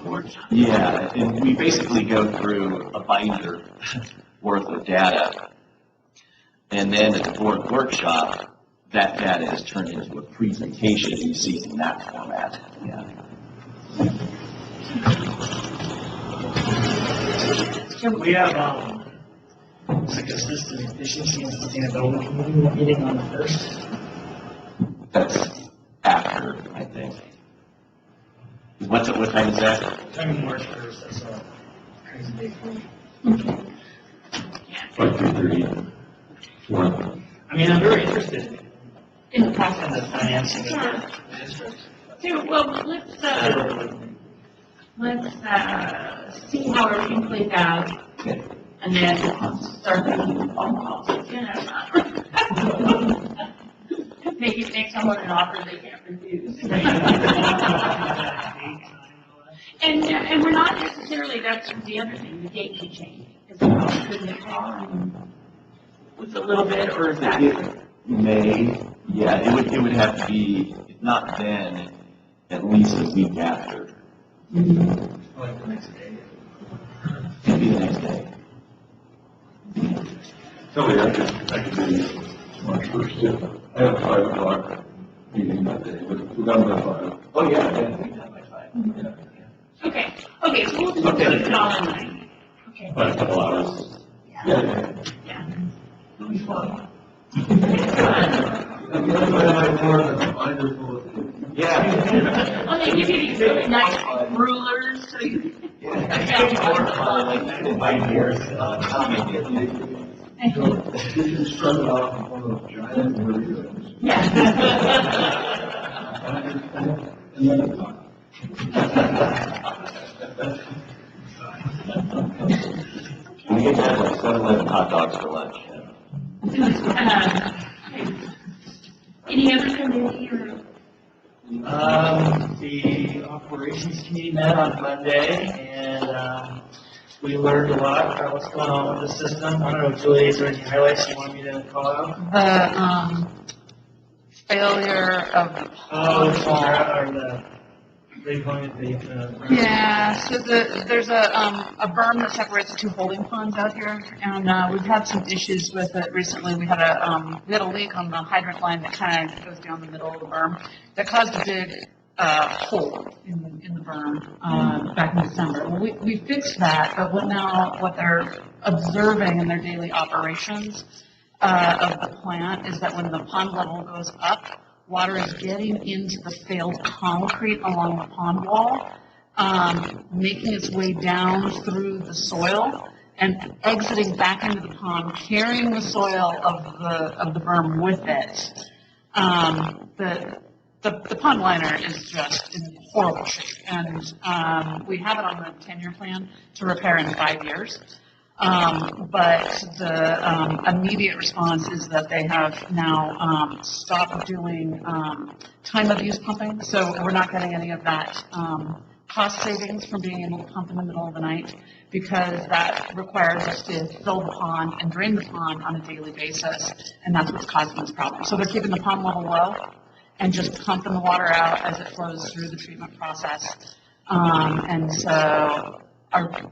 the workshop. Yeah, and we basically go through a binder worth of data. And then at the board workshop, that data is turned into a presentation you see in that format. Yeah. We have, like a system efficiency and sustainability committee meeting on the 1st. That's after, I think. What time is that? Coming March 1st, that's a crazy day for me. Like 2:30. I mean, I'm very interested In the in process. the financing of the district. So, well, let's see how everything plays out, and then start making phone calls, you know. Make someone an offer they can't refuse. And we're not necessarily, that's the other thing, the date could change. Is it all, couldn't it fall with a little bit, or is that? It may, yeah, it would have to be, if not then, at least a week after. Like the next day. It'd be the next day. Tell me, I could do March 1st, too. I have a 5 o'clock meeting that day, but we're done by 5. Oh, yeah, we done by 5. Okay, so we'll just put it all in line. Okay. About a couple hours. Yeah. It'll be fun. Yeah. Well, they give you these really nice rulers, so you. Like years. You can start it off in one of those giant radios. Yeah. And then it's on. We get to have like 7-11 hot dogs for lunch. Any other committee or? The operations committee met on Monday, and we learned a lot about what's going on with the system. I don't know, Julie, is there any highlights you want me to call out? The, failure of the Oh, pond wall. they pointed the. Yeah, so there's a berm that separates the 2 holding ponds out here, and we've had some issues with it recently. We had a leak on the hydrant line that kind of goes down the middle of the berm that caused a big hole in the berm back in December. Well, we fixed that, but what they're observing in their daily operations of the plant is that when the pond level goes up, water is getting into the failed concrete along the pond wall, making its way down through the soil and exiting back into the pond, carrying the soil of the berm with it. The pond liner is just in horrible shape, and we have it on the 10-year plan to repair in 5 years. But the immediate response is that they have now stopped doing time of use pumping, so we're not getting any of that cost savings from being able to pump in the middle of the night, because that requires us to fill the pond and drain the pond on a daily basis, and that's what's causing this problem. So they're keeping the pond level low and just pumping the water out as it flows through the treatment process. And so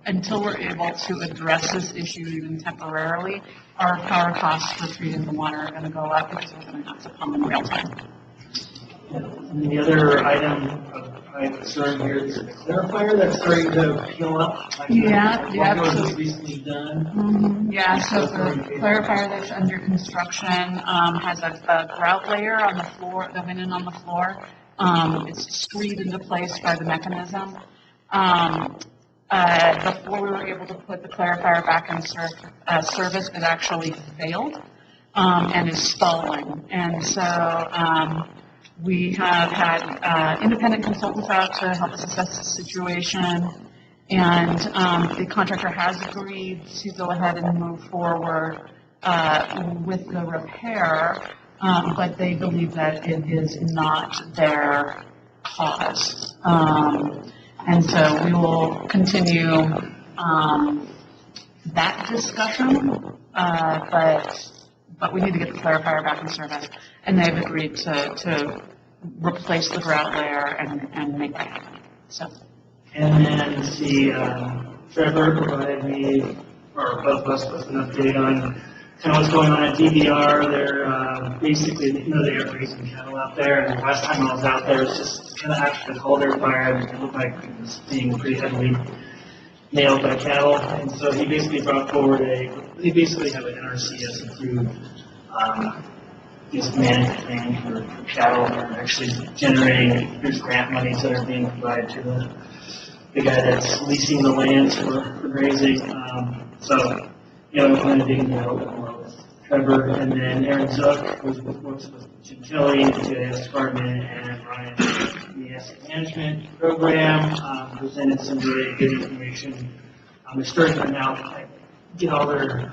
until we're able to address this issue even temporarily, our power costs for treating the water are going to go up because we're going to have to pump in real time. And the other item of high concern here is the clarifier that's starting to peel up. Yeah. What was recently done? Yeah, so the clarifier that's under construction, has a grout layer on the floor, that went in on the floor. It's screwed into place by the mechanism. Before we were able to put the clarifier back in service, it actually failed, and is stalling. And so, we have had, independent consultants out to help us assess the situation. And the contractor has agreed to go ahead and move forward with the repair, but they believe that it is not their cause. And so we will continue that discussion, but we need to get the clarifier back in service. And they've agreed to replace the grout layer and make that happen. So. And then, let's see, Trevor provided me, or both of us, with an update on kind of what's going on at DVR. They're basically, they are raising cattle out there, and the last time I was out there, it was just kind of after the Calder fire, and it looked like it was being pretty heavily nailed by cattle. And so he basically brought forward they basically have an NRCS approved management plan for cattle. They're actually generating, there's grant monies that are being provided to the guy that's leasing the land for grazing. So, I'm kind of digging out a little more with Trevor. And then Aaron Zook, who works with Jim Kelly, the GIS department, and Ryan, the asset management program, presented some really good information. They're starting to now get all their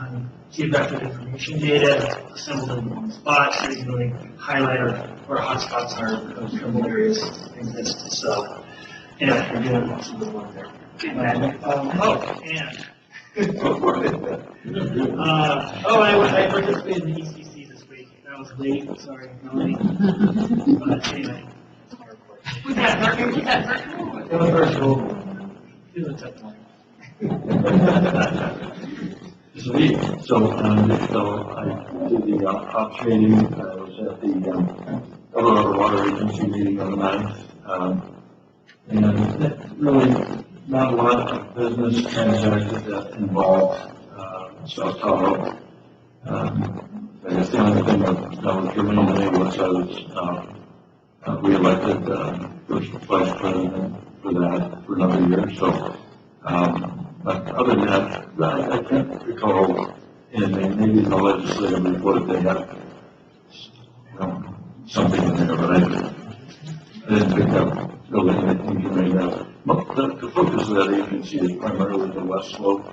geographic information data assembled in one spot, so they can really highlight where hotspots are, those trouble areas exist. So, we're doing some good work there. I participated in the ECC this week. That was late, sorry, Melanie. But anyway, that's my report. Was that virtual? It was virtual. It was a tough one. So I did the op training, I was at the Colorado Water Agency meeting on the 9th. And really not a lot of business transacted that involved South Tahoe. I guess the only thing that was germane to me was I was re-elected first vice president for that for another year. So, but other than that, I can't recall anything. Maybe in the legislative report they have something in there, but I didn't pick up really anything germane there. The focus of that agency is primarily the west slope,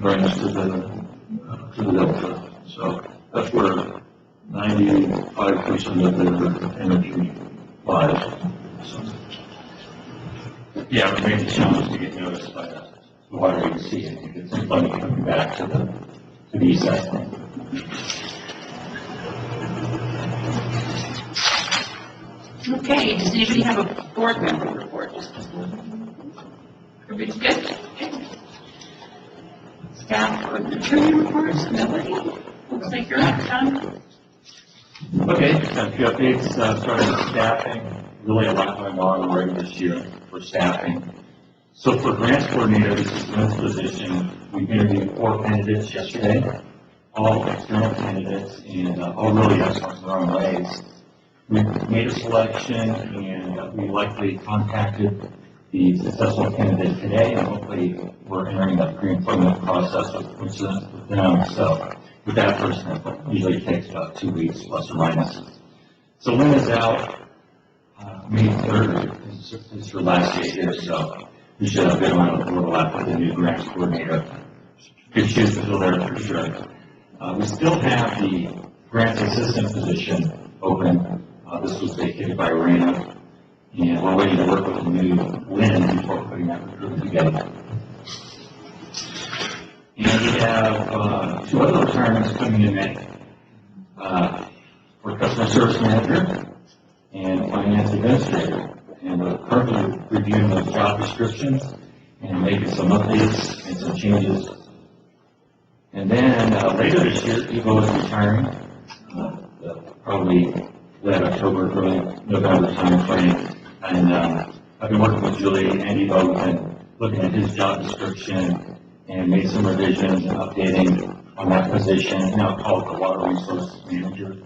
drains to the delta. So that's where 95% of their energy lies. So. Yeah, it would make a challenge to get noticed by the water agency and get some money coming back to the east side. Okay, does anybody have a board member report? Everybody's good? Okay. Staff or attorney reports? Nobody? Looks like you're up, Tom. Okay, a few updates, starting with staffing. Really a lot going on already this year for staffing. So for grants coordinator, this is Lynn's position. We interviewed 4 candidates yesterday, all external candidates, and all really excellent in their own ways. We made a selection, and we likely contacted the successful candidate today, and hopefully we're entering the pre-employment process with them. So with that person, it usually takes about 2 weeks, plus or minus. So Lynn is out May 3rd, is her last day here, so we should have a good amount of overlap with the new grants coordinator. Good shoes to fill there for sure. We still have the grants assistant position open. This was vacated by Rena, and we're waiting to work with the new Lynn before putting that recruitment together. And we have 2 other retirements coming in May for customer service manager and finance administrator. And we're currently reviewing those job descriptions and making some updates and some changes. And then later this year, Evo is retiring, probably late October, early November timeframe. And I've been working with Julie and AD-HOC and looking at his job description and made some revisions and updating on that position, now called the Water Resource Manager.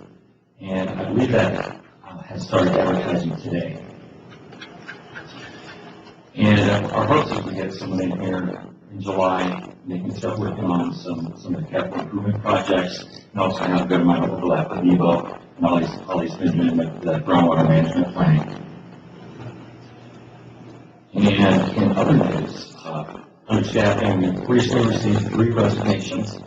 And I believe that has started advertising today. And our hopes is to get someone in here in July, they can start working on some of the capital improvement projects, and also have a good amount of overlap with EVO and all he's been doing with the groundwater management planning. And in other news, under staffing, we've recently received 3 resignations.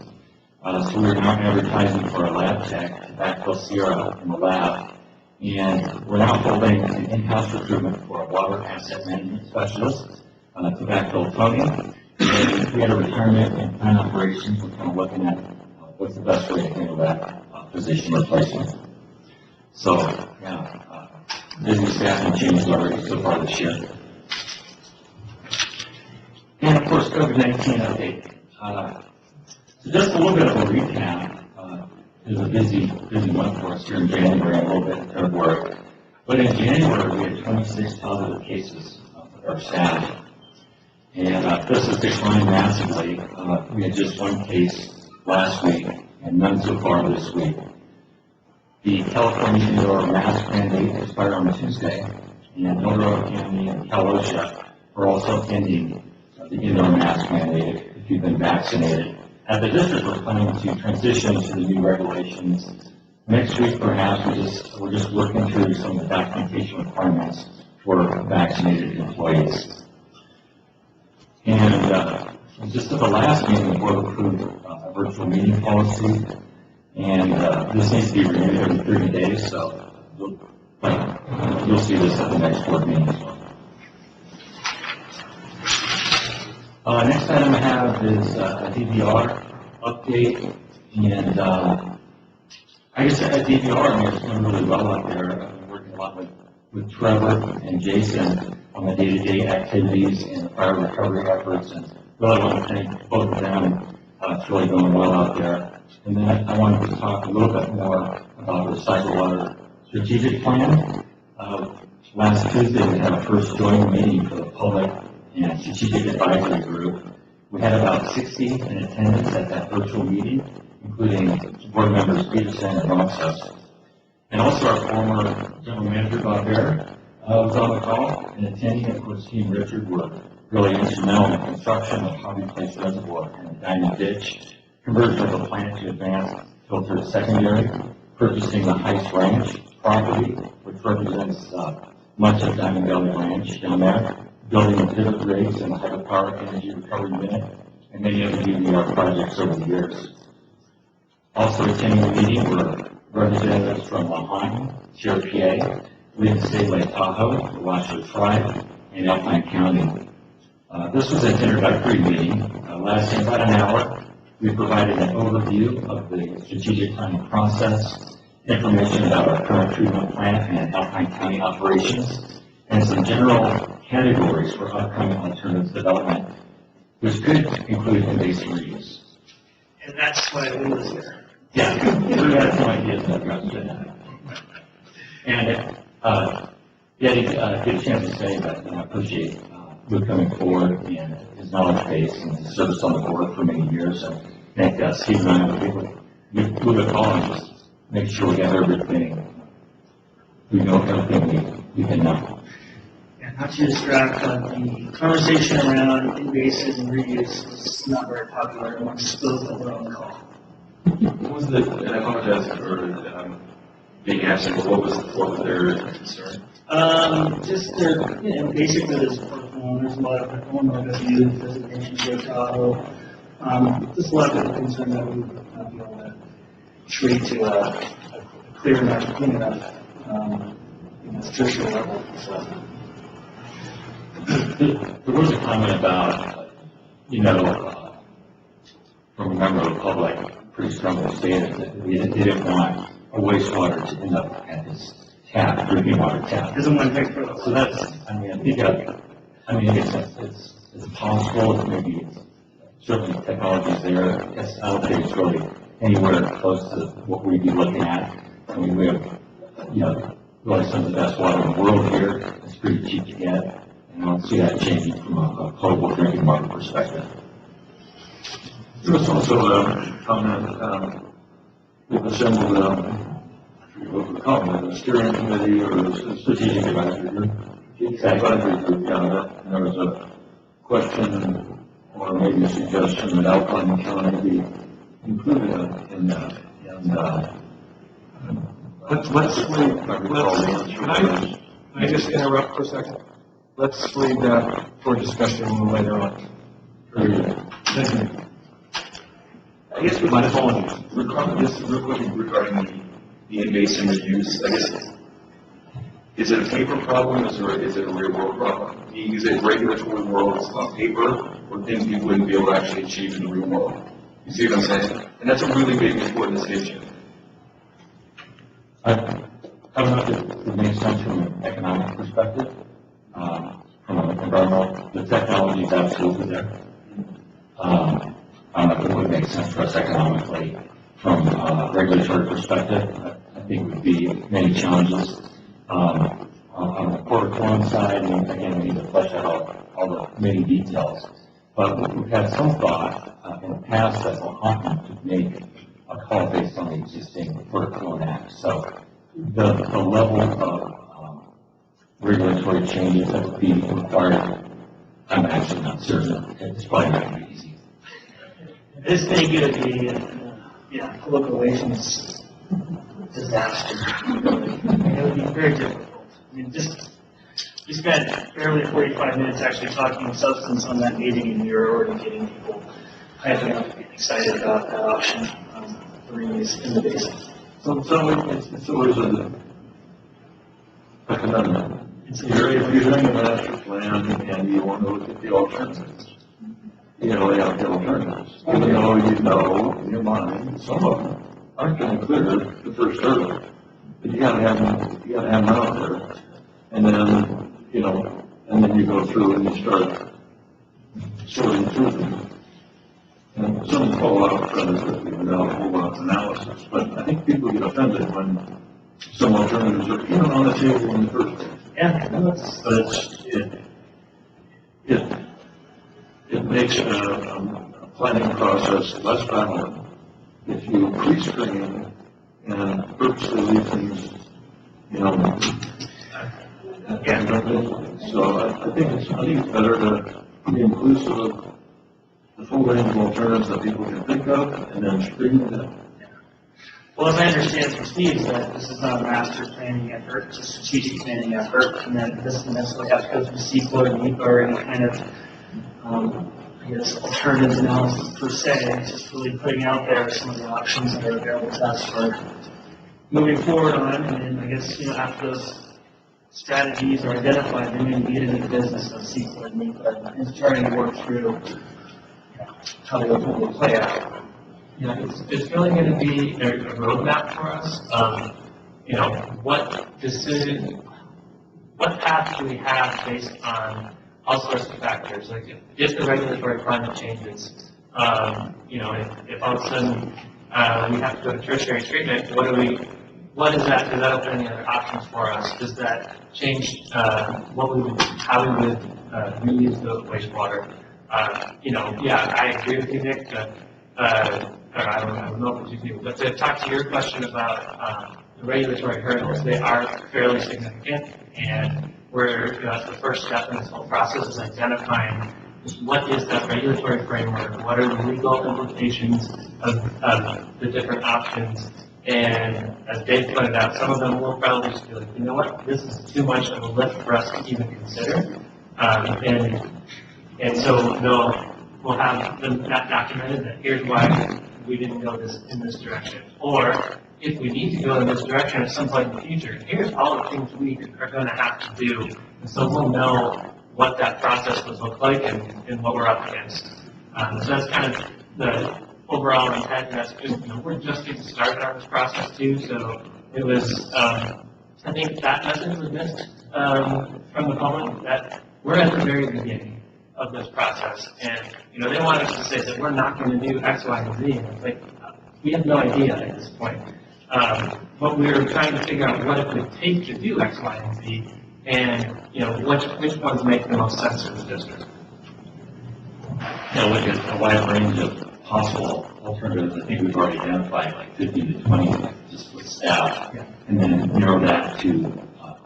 So we're now advertising for a lab tech to backfill Sierra in the lab. And we're now holding an in-house recruitment for a water asset management specialist to backfill Tony. And we had a retirement and plant operations. We're kind of looking at what's the best way to handle that position replacement. So, yeah, busy staffing changes already so far this year. And of course, COVID-19 update. So just a little bit of a recap. It was a busy month for us here in January, a little bit in February. But in January, we had 26 positive cases with our staff. And this has declined massively. We had just 1 case last week and none so far this week. The California indoor mask mandate expired on Tuesday, and Dorado County and Calosha are also ending the indoor mask mandate if you've been vaccinated. At the district, we're planning to transition to the new regulations next week. Perhaps we're just working through some of the documentation requirements for vaccinated employees. And just at the last meeting, the board approved a virtual meeting policy, and this needs to be renewed every 30 days. So you'll see this at the next board meeting as well. Next item I have is a DVR update, and I guess at DVR, it's going really well out there. I've been working a lot with Trevor and Jason on the day-to-day activities and the fire recovery efforts, and really want to thank both of them. It's really going well out there. And then I wanted to talk a little bit more about the Recycle Water Strategic Plan. Last Tuesday, we had our first joint meeting for the public and strategic advisory group. We had about 60 in attendance at that virtual meeting, including board members Peterson and Roxas. And also our former general manager, Bob Bear, was on the call, and attending, of course, he and Richard were really instrumental in the construction of Harvey Place Reservoir and the Diamond Ditch, conversion of the plant to advanced filtered secondary, purchasing the Heights Ranch property, which represents much of Diamond Valley Ranch down there, building the pivot rigs and the hydropower energy recovery unit, and many other DVR projects over the years. Also attending the meeting were representatives from Lahine, Sheriff PA, Leading State Lake Tahoe, the Washoe Tribe, and Alpine County. This was an introductory meeting, lasting about an hour. We provided an overview of the strategic planning process, information about our current treatment plant and Alpine County operations, and some general categories for upcoming alternative development, which could include invasive reuse. And that's why we was there. Yeah, we had some ideas about that. And get a chance to say that I appreciate Luke coming forward and his knowledge base and his service on the board for many years. And I think Steve and I will move a call and just make sure we have everything. We know everything we can know. And not to distract, the conversation around invasive and reuse was not very popular amongst those that were on the call. What was the, and I apologize for being absent, but what was their concern? Just their, basically there's personal, there's a lot of OMW, designation, DORADO, just a lot of concern that we would not be able to treat to a clear enough, clean enough, tertiary level, so. There was a comment about, from a member of the public, pretty strongly stated that they didn't want a wastewater to end up at this tap, drinking water tap. Doesn't want to take further. So that's, I think it's possible, maybe certainly technology's there. I don't think it's really anywhere close to what we'd be looking at. I mean, we have you know, really some of the best water in the world here. It's pretty cheap to get, and I don't see that changing from a potable drinking water perspective. There was also a comment, we've assembled, I forget what we call it, a steering committee or a strategic advisory group. And there was a question or maybe a suggestion that Alpine County be included in that. And, Let's leave, can I just interrupt for a second? Let's leave that for discussion later on. Thank you. I guess we might have just real quick regarding the in-basin reviews. I guess, is it a paper problem or is it a real world problem? Is it regulatory world on paper or things you wouldn't be able to actually achieve in the real world? You see what I'm saying? And that's a really big important distinction. I don't know if it makes sense from an economic perspective. From an environmental, the technology is absolutely there. I don't know if it would make sense for us economically. From a regulatory perspective, I think would be many challenges. On the Port of Cologne side, and again, we need to flesh out all the many details. But we've had some thought in the past that Ohio could make a call based on the existing Port of Cologne Act. So the level of regulatory changes that would be required, I'm actually not certain. It's probably not going to be easy. This thing could be, political relations disaster. It would be very difficult. I mean, we spent barely 45 minutes actually talking substance on that meeting, and you're already getting people hyping up and excited about that option for reuse in the basin. So it's always a conundrum. If you're doing a master plan and you want to look at the alternatives, you gotta lay out the alternatives. Even though you know in your mind, some of them aren't going to clear the first hurdle. But you gotta have them out there. And then, and then you go through and you start sorting through them. And some fall out relatively without a whole lot of analysis. But I think people get offended when some alternatives are even on the table in the first place. Yeah, But it makes a planning process less valid if you pre-screen and purposely leave things, So I think it's better to be inclusive of the full range of alternatives that people can think of and then screen them. well, as I understand from Steve, that this is not a master planning effort, it's a strategic planning effort, and that it doesn't necessarily have to go through CEQA or NEPA or any kind of, alternative analysis per se. It's just really putting out there some of the options that are available to us for moving forward on, and then I guess, after those strategies are identified, then we get into the business of CEQA and NEPA and trying to work through how they will play out. Yeah, it's really going to be a roadmap for us of, what path do we have based on all sorts of factors, like if the regulatory climate changes, if all of a sudden we have to go to tertiary treatment, what does that open any other options for us? Does that change how we would reuse the wastewater? I agree with you, Nick. I don't know if you do, but to talk to your question about the regulatory hurdles, they are fairly significant, and that's the first step in this whole process is identifying just what is that regulatory framework, what are the legal implications of the different options. And as Dave pointed out, some of them will probably just be like, you know what, this is too much of a lift for us to even consider. And so we'll have that documented that here's why we didn't go in this direction. Or if we need to go in this direction at some point in the future, here's all the things we are going to have to do. And so we'll know what that process would look like and what we're up against. So that's kind of the overall intent. We're just getting started on this process too. So it was, I think that message was missed from the public that we're at the very beginning of this process. And, they want us to say that we're not going to do X, Y, and Z. And it's like, we have no idea at this point. But we were trying to figure out what it would take to do X, Y, and Z, and, which ones make the most sense for the district. Look at a wide range of possible alternatives. I think we've already identified like 15 to 20 just with staff, and then narrow that to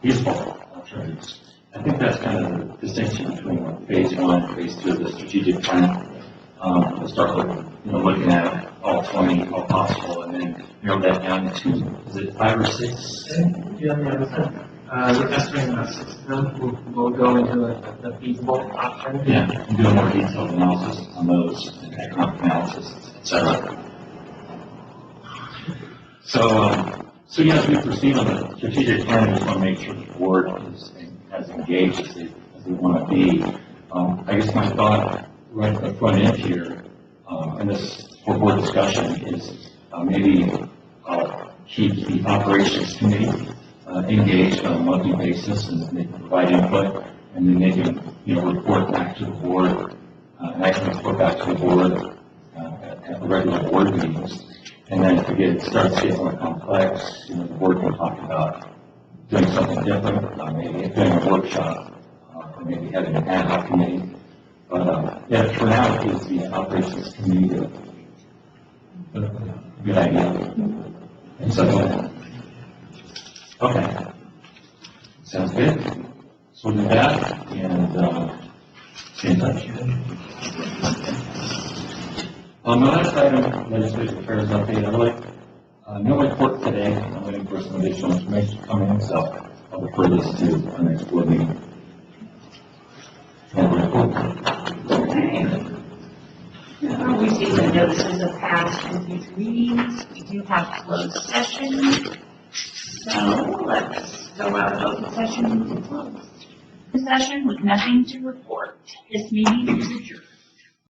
feasible alternatives. I think that's kind of the distinction between phase one and phase two of the strategic plan. We'll start looking at all 20, all possible, and then narrow that down to, is it 5 or 6? We're estimating about 6 of them. We'll go into a feasible option. Yeah, and do a more detailed analysis on those, and economic analysis, et cetera. So yes, we proceed on the strategic plan. We just want to make sure the board is as engaged as they want to be. I guess my thought right at the front end here, in this board discussion is maybe keep the operations committee engaged on a monthly basis, and they can provide input, and then they can, report back to the board, and I can report back to the board at the regular board meetings. And then if it starts to get more complex, the board can talk about doing something different, maybe doing a workshop, or maybe having an ad hoc committee. But yeah, for now, it gives the operations committee a good idea. And so, okay, sounds good. So we'll do that, and stay in touch. My last item, legislative affairs update, I'd like, no report today. I'm waiting for some additional information to come in, so I'll refer this to our next board meeting. And report. We see the notices of past and future meetings. We do have closed session. So let's go out of open session and close. Session with nothing to report. This meeting is adjourned.